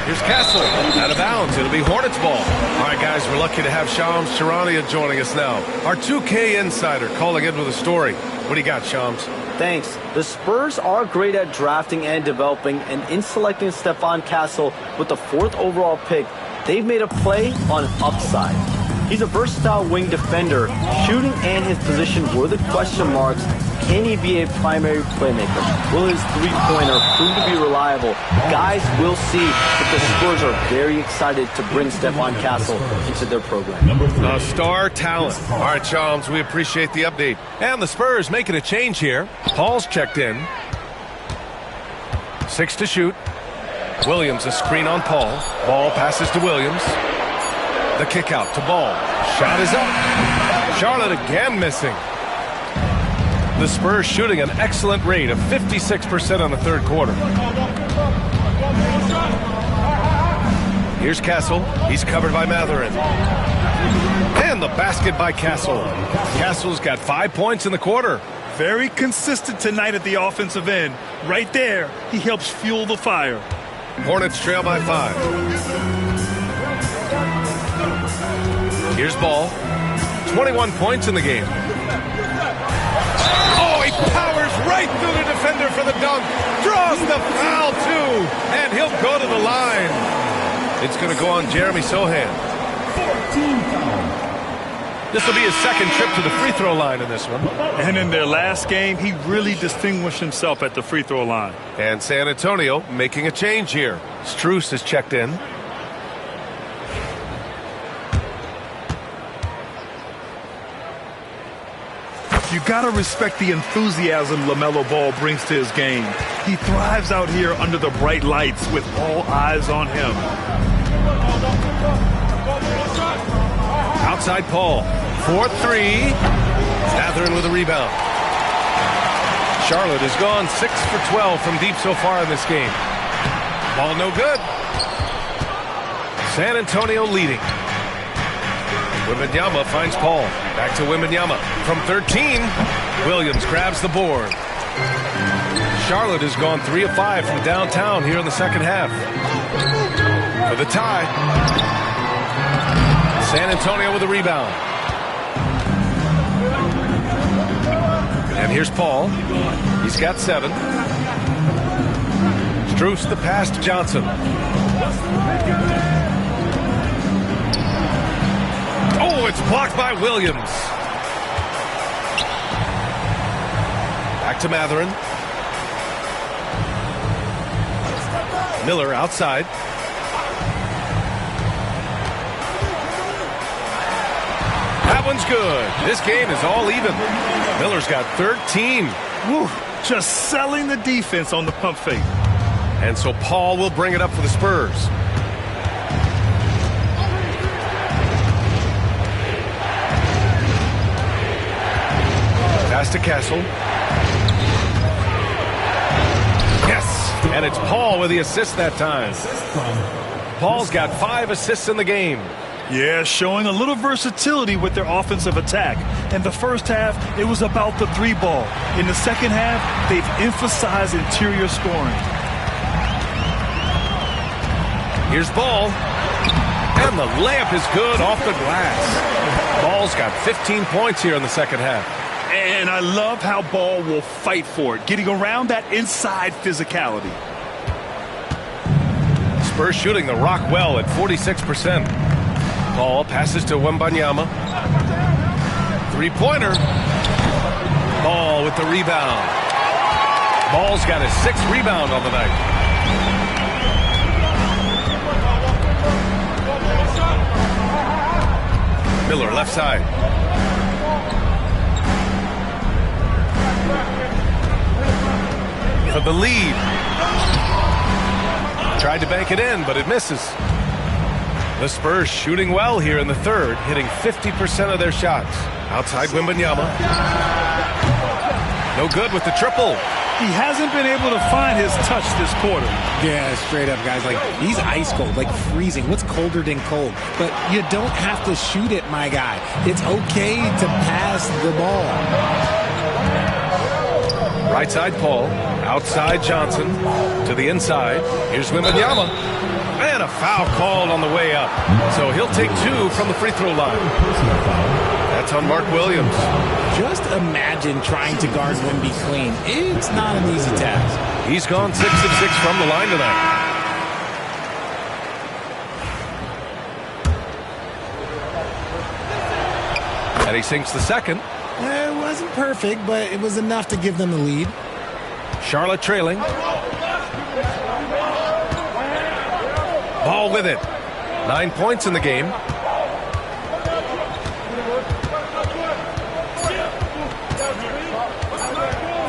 Here's Castle, out of bounds. It'll be Hornets ball. All right, guys, we're lucky to have Shams Charania joining us now. Our 2K insider calling in with a story. What do you got, Shams? Thanks. The Spurs are great at drafting and developing, and in selecting Stephon Castle with the 4th overall pick, they've made a play on upside. He's a versatile wing defender. Shooting and his position were the question marks. Can he be a primary playmaker? Will his three-pointer prove to be reliable? Guys will see that the Spurs are very excited to bring Stephon Castle into their program. A star talent. All right, Shams, we appreciate the update. And the Spurs making a change here. Paul's checked in. 6 to shoot. Williams, a screen on Paul. Ball passes to Williams. The kick out to Ball. Shot is up. Charlotte again missing. The Spurs shooting an excellent rate of 56% in the third quarter. Here's Castle. He's covered by Mathurin. And the basket by Castle. Castle's got 5 points in the quarter. Very consistent tonight at the offensive end. Right there, he helps fuel the fire. Hornets trail by 5. Here's Ball. 21 points in the game. Oh, he powers right through the defender for the dunk. Draws the foul, too. And he'll go to the line. It's going to go on Jeremy Sohan. 14 foul. This will be his second trip to the free throw line in this one. And in their last game, he really distinguished himself at the free throw line. And San Antonio making a change here. Strus is checked in. You gotta respect the enthusiasm LaMelo Ball brings to his game. He thrives out here under the bright lights with all eyes on him. Outside Paul. 4-3. Mathurin with a rebound. Charlotte has gone 6 for 12 from deep so far in this game. Ball no good. San Antonio leading. Wembanyama finds Paul. Back to Wembanyama. From 13, Williams grabs the board. Charlotte has gone 3 of 5 from downtown here in the second half. For the tie. San Antonio with a rebound. And here's Paul. He's got 7. Strus the pass to Johnson. Oh, it's blocked by Williams. Back to Mathurin. Miller outside. That one's good. This game is all even. Miller's got 13. Woo, just selling the defense on the pump fake. And so Paul will bring it up for the Spurs. Pass to Castle. Yes, and it's Paul with the assist that time. Paul's got 5 assists in the game. Yeah, showing a little versatility with their offensive attack. In the first half, it was about the 3 ball. In the second half, they've emphasized interior scoring. Here's Ball. And the layup is good off the glass. Ball's got 15 points here in the second half. And I love how Ball will fight for it, getting around that inside physicality. Spurs shooting the rock well at 46%. Ball passes to Wembanyama. 3-pointer. Ball with the rebound. Ball's got his 6th rebound on the night. Miller left side. For the lead. Tried to bank it in, but it misses. The Spurs shooting well here in the third, hitting 50% of their shots. Outside Wembanyama. No good with the triple. He hasn't been able to find his touch this quarter. Yeah, straight up, guys. Like, he's ice cold, like freezing. What's colder than cold? But you don't have to shoot it, my guy. It's okay to pass the ball. Right side Paul, outside Johnson, to the inside. Here's Wembanyama. And a foul called on the way up. So he'll take 2 from the free throw line. That's on Mark Williams. Just imagine trying to guard Wemby clean. It's not an easy task. He's gone 6 of 6 from the line tonight. And he sinks the second. It wasn't perfect, but it was enough to give them the lead. Charlotte trailing. Ball with it. 9 points in the game.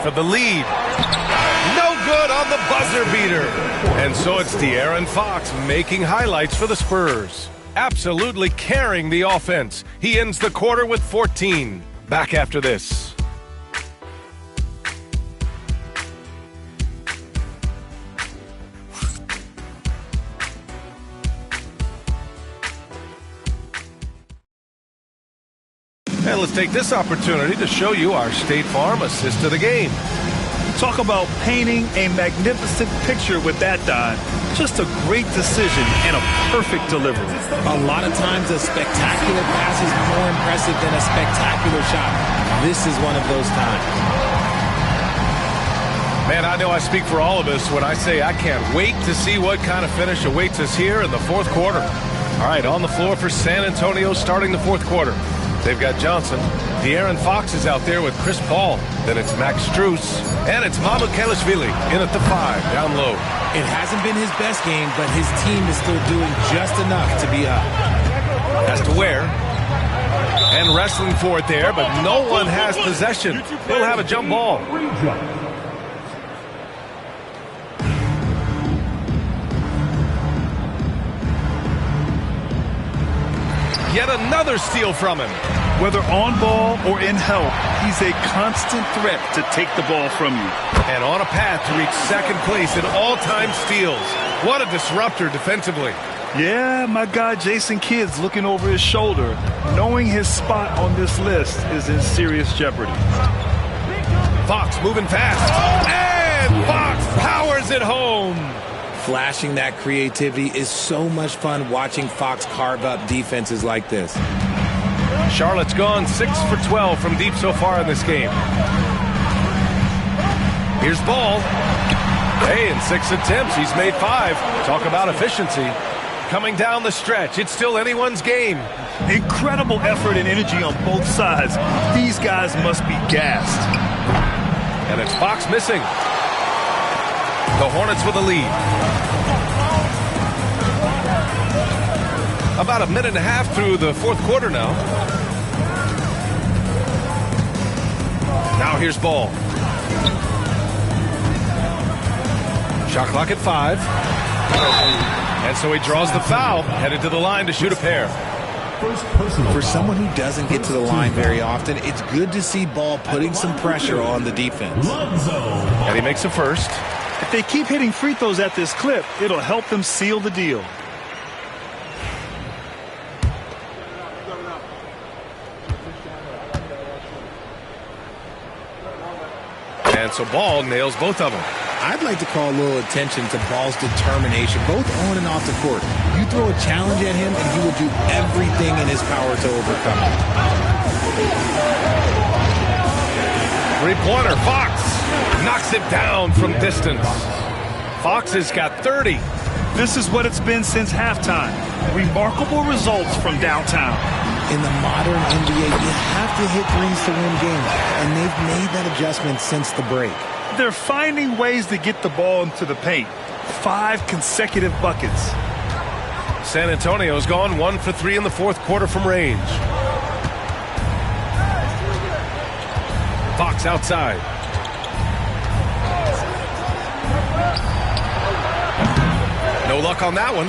For the lead. No good on the buzzer beater. And so it's De'Aaron Fox making highlights for the Spurs. Absolutely carrying the offense. He ends the quarter with 14. Back after this. And let's take this opportunity to show you our State Farm assist to the game. Talk about painting a magnificent picture with that, Don. Just a great decision and a perfect delivery. A lot of times a spectacular pass is more impressive than a spectacular shot. This is one of those times. Man, I know I speak for all of us when I say I can't wait to see what kind of finish awaits us here in the fourth quarter. All right, on the floor for San Antonio starting the fourth quarter. They've got Johnson. De'Aaron Fox is out there with Chris Paul. Then it's Max Strus. And it's Mamukelashvili in at the 5, down low. It hasn't been his best game, but his team is still doing just enough to be up. Has to wear. And wrestling for it there, but no one has possession. He'll have a jump ball. Yet another steal from him. Whether on ball or in help, he's a constant threat to take the ball from you. And on a path to reach second place in all-time steals. What a disruptor defensively. Yeah, my guy Jason Kidd's looking over his shoulder, knowing his spot on this list is in serious jeopardy. Fox moving fast. And Fox powers it home. Flashing that creativity is so much fun watching Fox carve up defenses like this. Charlotte's gone 6 for 12 from deep so far in this game. Here's Ball. Hey, in 6 attempts, he's made 5. Talk about efficiency. Coming down the stretch, it's still anyone's game. Incredible effort and energy on both sides. These guys must be gassed. And it's Fox missing. The Hornets with a lead. About a minute and a half through the fourth quarter now. Now here's Ball. Shot clock at 5. And so he draws the foul, headed to the line to shoot a pair. For someone who doesn't get to the line very often, it's good to see Ball putting some pressure on the defense. And he makes a first. If they keep hitting free throws at this clip, it'll help them seal the deal. And so Ball nails both of them. I'd like to call a little attention to Ball's determination, both on and off the court. You throw a challenge at him, and he will do everything in his power to overcome it. Three-pointer, Fox knocks it down from distance. Fox has got 30. This is what it's been since halftime. Remarkable results from downtown. In the modern NBA, you have to hit threes to win games, and they've made that adjustment since the break. They're finding ways to get the ball into the paint. 5 consecutive buckets. San Antonio's gone 1 for 3 in the fourth quarter from range. Fox outside. No luck on that one.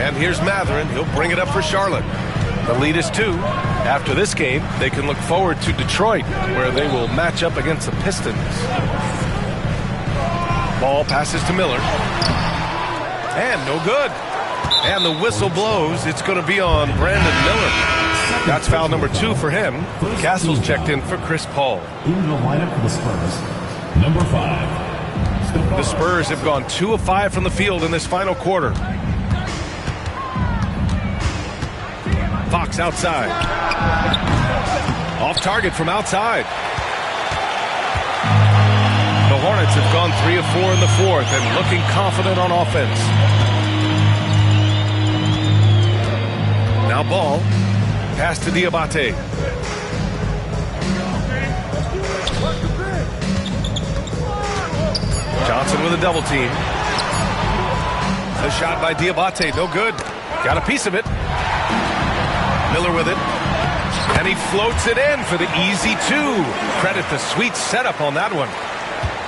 And here's Mathurin. He'll bring it up for Charlotte. The lead is 2. After this game, they can look forward to Detroit, where they will match up against the Pistons. Ball passes to Miller. And no good. And the whistle blows. It's going to be on Brandon Miller. That's foul number 2 for him. Castle's checked in for Chris Paul. In the lineup for the Spurs, number 5. The Spurs have gone 2 of 5 from the field in this final quarter. Fox outside. Off target from outside. The Hornets have gone 3 of 4 in the fourth and looking confident on offense. Now Ball. Pass to Diabate. Johnson with a double team. The shot by Diabate, no good. Got a piece of it. Miller with it. And he floats it in for the easy 2. Credit the sweet setup on that one.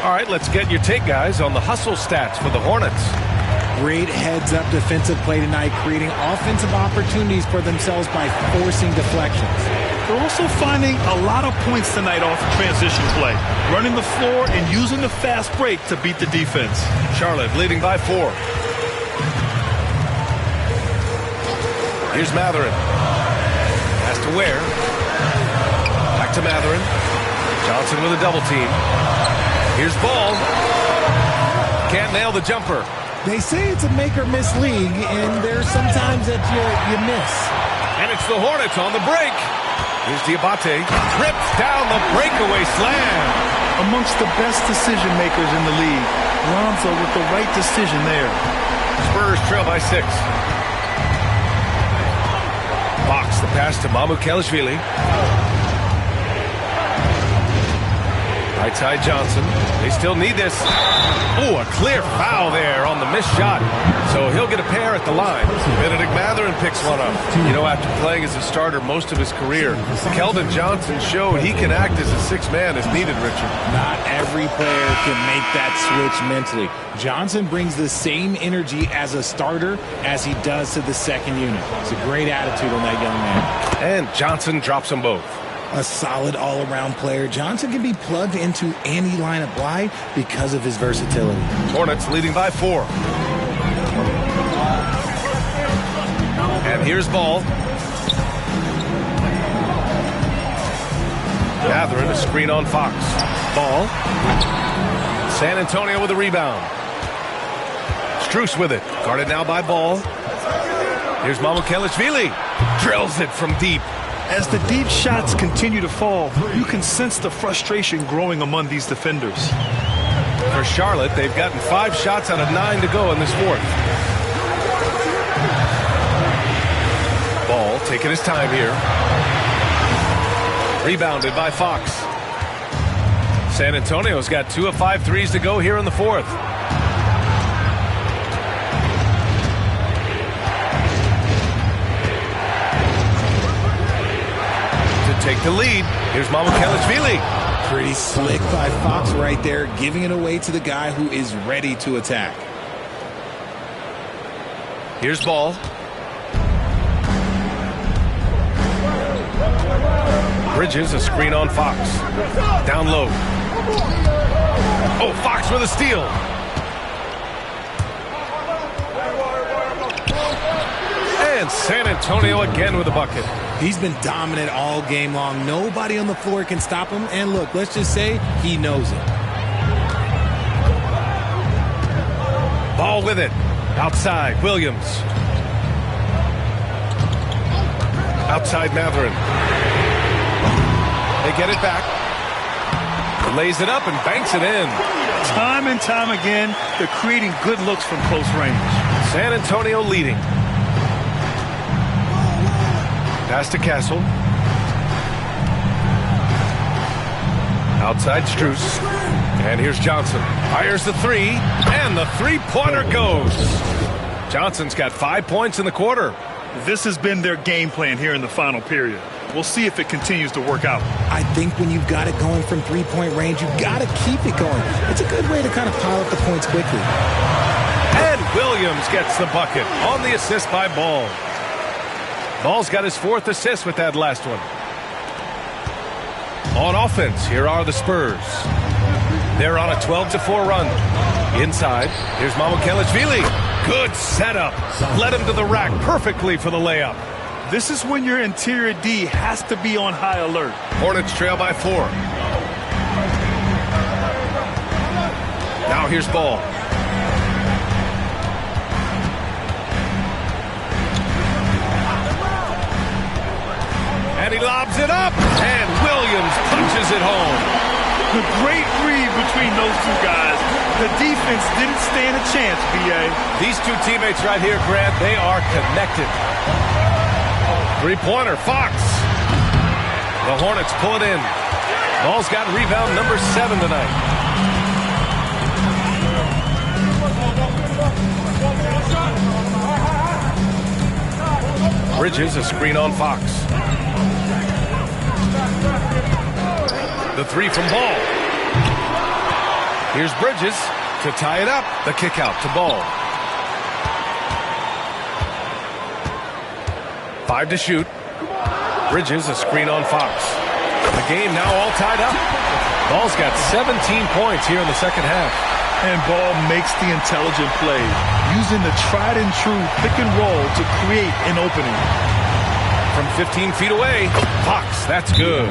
All right, let's get your take, guys, on the hustle stats for the Hornets. Great heads-up defensive play tonight, creating offensive opportunities for themselves by forcing deflections. They're also finding a lot of points tonight off of transition play, running the floor and using the fast break to beat the defense. Charlotte leading by 4. Here's Mathurin. Pass to Ware. Back to Mathurin. Johnson with a double team. Here's Ball. Can't nail the jumper. They say it's a make-or-miss league, and there's sometimes that you miss. And it's the Hornets on the break. Here's Diabate. Rips down the breakaway slam. Amongst the best decision makers in the league, Lonzo with the right decision there. Spurs trail by 6. Fox the pass to Mamukelashvili. Right side Johnson. They still need this. Oh, a clear foul there on the missed shot. So he'll get a pair at the line. Benedict Mathurin picks one up. You know, after playing as a starter most of his career, Keldon Johnson showed he can act as a 6th man as needed, Richard. Not every player can make that switch mentally. Johnson brings the same energy as a starter as he does to the second unit. It's a great attitude on that young man. And Johnson drops them both. A solid all-around player. Johnson can be plugged into any lineup. Why? Because of his versatility. Hornets leading by 4. And here's Ball. Mathurin, a screen on Fox. Ball. San Antonio with a rebound. Strus with it. Guarded now by Ball. Here's Mamukelashvili. Drills it from deep. As the deep shots continue to fall, you can sense the frustration growing among these defenders. For Charlotte, they've gotten 5 shots out of 9 to go in this fourth. Ball taking his time here. Rebounded by Fox. San Antonio's got 2 of 5 threes to go here in the fourth. Take the lead. Here's Mamukelashvili. Pretty slick by Fox right there, giving it away to the guy who is ready to attack. Here's Ball. Bridges, a screen on Fox. Down low. Oh, Fox with a steal. And San Antonio again with a bucket. He's been dominant all game long. Nobody on the floor can stop him. And look, let's just say he knows it. Ball with it. Outside, Williams. Outside, Mathurin. They get it back. Lays it up and banks it in. Time and time again, they're creating good looks from close range. San Antonio leading. Pass to Castle. Outside Strus. And here's Johnson. Fires the 3. And the three-pointer goes. Johnson's got 5 points in the quarter. This has been their game plan here in the final period. We'll see if it continues to work out. I think when you've got it going from three-point range, you've got to keep it going. It's a good way to kind of pile up the points quickly. And Williams gets the bucket on the assist by Ball. Ball's got his 4th assist with that last one. On offense, here are the Spurs. They're on a 12-4 run. Inside, here's Mamukelashvili. Good setup. Led him to the rack perfectly for the layup. This is when your interior D has to be on high alert. Hornets trail by 4. Now here's Ball. And he lobs it up. And Williams punches it home. A great read between those two guys. The defense didn't stand a chance, B.A. These two teammates right here, Grant, they are connected. Three-pointer, Fox. The Hornets pull it in. Ball's got rebound number 7 tonight. Bridges, a screen on Fox. The three from Ball. Here's Bridges to tie it up. The kick out to Ball. 5 to shoot. Bridges, a screen on Fox. The game now all tied up. Ball's got 17 points here in the second half. And Ball makes the intelligent play, using the tried and true pick and roll to create an opening. From 15 feet away, Fox, that's good.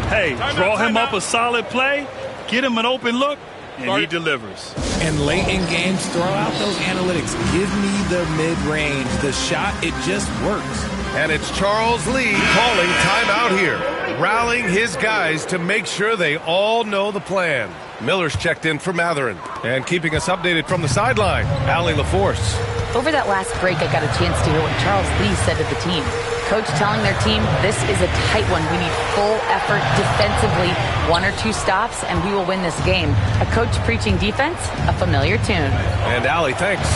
Hey, draw him up a solid play, get him an open look, and he delivers. And late in games, throw out those analytics. Give me the mid-range. The shot, it just works. And it's Charles Lee calling timeout here, rallying his guys to make sure they all know the plan. Miller's checked in for Matherin. And keeping us updated from the sideline, Allie LaForce. Over that last break, I got a chance to hear what Charles Lee said to the team. Coach telling their team, this is a tight one. We need full effort defensively, 1 or 2 stops, and we will win this game. A coach preaching defense, a familiar tune. And Allie, thanks.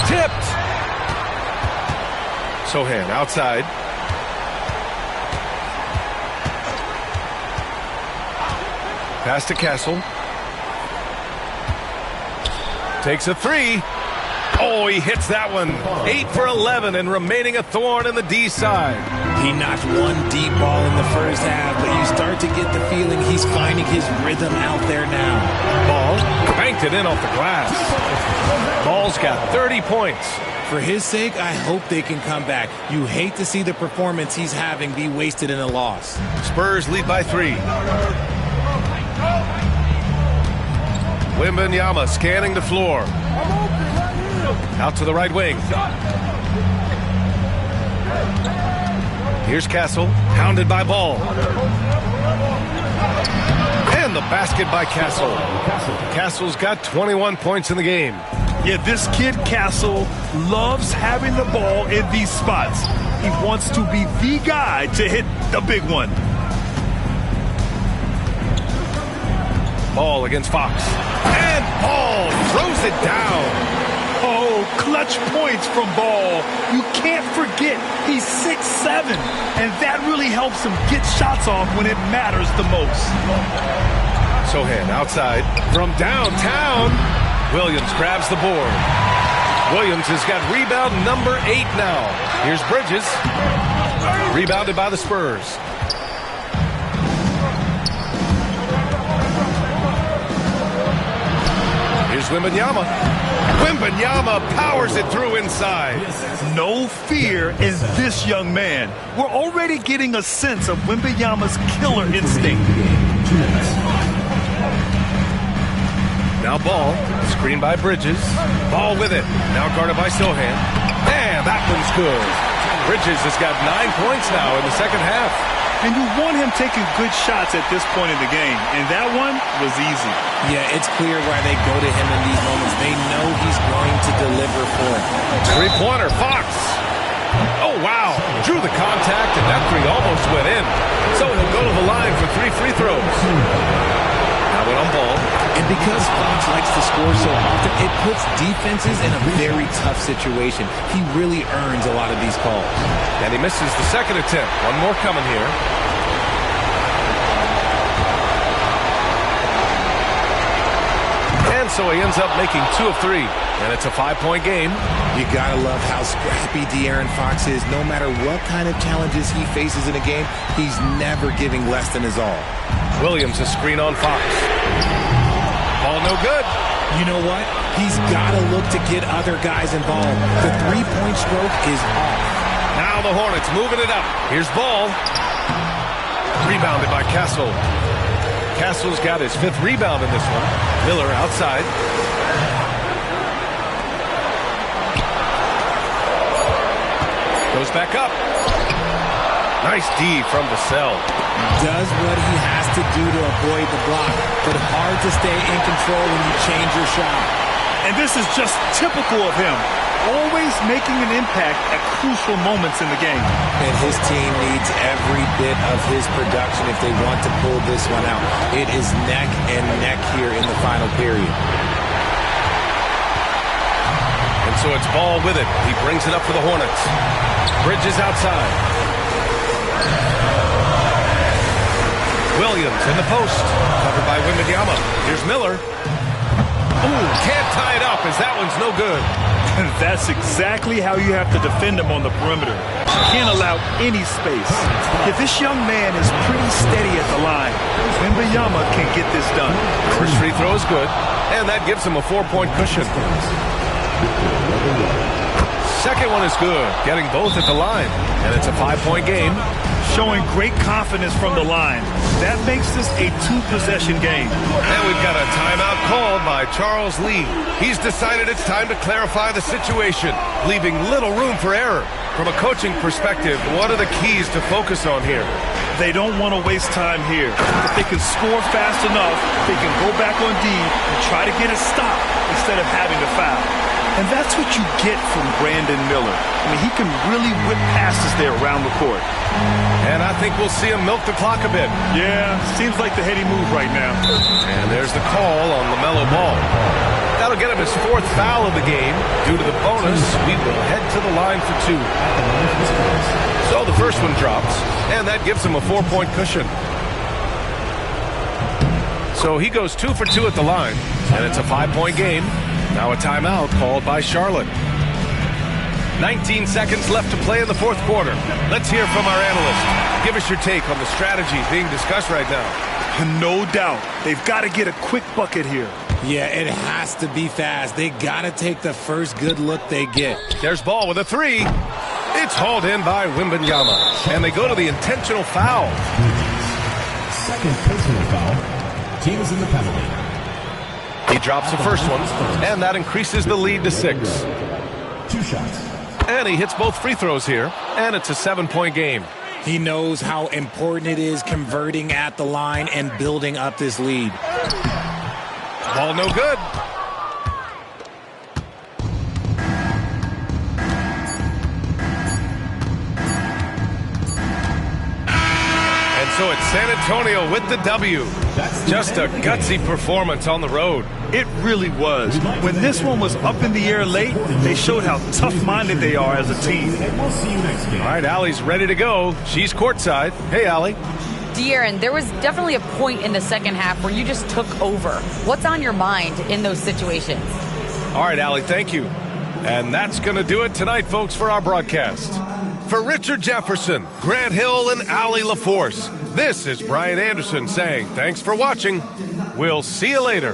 Tipped. Sohan outside. Pass to Castle. Takes a 3. Oh, he hits that one. 8 for 11 and remaining a thorn in the D side. He knocked one deep ball in the first half, but you start to get the feeling he's finding his rhythm out there now. Ball banked it in off the glass. Ball's got 30 points. For his sake, I hope they can come back. You hate to see the performance he's having be wasted in a loss. Spurs lead by 3. Wembanyama scanning the floor. Out to the right wing. Here's Castle, hounded by Ball. And the basket by Castle. Castle's got 21 points in the game. Yeah, this kid, Castle, loves having the ball in these spots. He wants to be the guy to hit the big one. Ball against Fox. And Ball throws it down. Oh, clutch points from Ball. You can't forget he's 6'7", and that really helps him get shots off when it matters the most. Sohan outside from downtown. Williams grabs the board. Williams has got rebound number 8 now. Here's Bridges. Rebounded by the Spurs. Here's Wembanyama. Wembanyama powers it through inside. No fear in this young man. We're already getting a sense of Wembanyama's killer instinct. Now Ball, screened by Bridges. Ball with it. Now guarded by Sohan. And that one's good. Bridges has got 9 points now in the second half. And you want him taking good shots at this point in the game. And that one was easy. Yeah, it's clear why they go to him in these moments. They know he's going to deliver for them. Three-pointer, Fox. Oh, wow. Drew the contact, and that 3 almost went in. So he'll go to the line for 3 free throws. Now went on Ball. And because Fox likes to score so often, it puts defenses in a very tough situation. He really earns a lot of these calls. And he misses the second attempt. One more coming here. And so he ends up making 2 of 3. And it's a 5-point game. You gotta love how scrappy De'Aaron Fox is. No matter what kind of challenges he faces in a game, he's never giving less than his all. Williams a screen on Fox. Ball no good. You know what? He's got to look to get other guys involved. The three-point stroke is off. Now the Hornets moving it up. Here's ball. Rebounded by Castle. Castle's got his 5th rebound in this one. Miller outside. Goes back up. Nice D from Vassell. Does what he has to do to avoid the block, but hard to stay in control when you change your shot. And this is just typical of him. Always making an impact at crucial moments in the game. And his team needs every bit of his production if they want to pull this one out. It is neck and neck here in the final period. And so it's Ball with it. He brings it up for the Hornets. Bridges outside. Williams in the post. Covered by Wembanyama. Here's Miller. Ooh, can't tie it up as that one's no good. And that's exactly how you have to defend him on the perimeter. You can't allow any space. If this young man is pretty steady at the line, Wembanyama can get this done. First free throw is good, and that gives him a 4-point cushion. Second one is good, getting both at the line, and it's a 5-point game. Showing great confidence from the line. That makes this a 2-possession game. And we've got a timeout called by Charles Lee. He's decided it's time to clarify the situation, leaving little room for error. From a coaching perspective, what are the keys to focus on here? They don't want to waste time here. If they can score fast enough, they can go back on D and try to get a stop instead of having to foul. And that's what you get from Brandon Miller. I mean, he can really whip passes there around the court. And I think we'll see him milk the clock a bit. Yeah, seems like the heady move right now. And there's the call on LaMelo Ball. That'll get him his 4th foul of the game. Due to the bonus, we will head to the line for 2. So the first one drops, and that gives him a 4-point cushion. So he goes 2 for 2 at the line, and it's a 5-point game. Now a timeout called by Charlotte. 19 seconds left to play in the 4th quarter. Let's hear from our analyst. Give us your take on the strategy being discussed right now. No doubt. They've got to get a quick bucket here. Yeah, it has to be fast. They got to take the first good look they get. There's Ball with a 3. It's hauled in by Wembanyama. And they go to the intentional foul. Second personal foul. Team is in the penalty. He drops the first one, and that increases the lead to 6. 2 shots. And he hits both free throws here, and it's a 7-point game. He knows how important it is converting at the line and building up this lead. Ball no good. And so it's San Antonio with the W. Just a gutsy performance on the road. It really was. When this one was up in the air late, they showed how tough-minded they are as a team. We'll see you next game. All right, Allie's ready to go. She's courtside. Hey, Allie. De'Aaron, there was definitely a point in the second half where you just took over. What's on your mind in those situations? All right, Allie, thank you. And that's going to do it tonight, folks, for our broadcast. For Richard Jefferson, Grant Hill, and Allie LaForce, this is Brian Anderson saying thanks for watching. We'll see you later.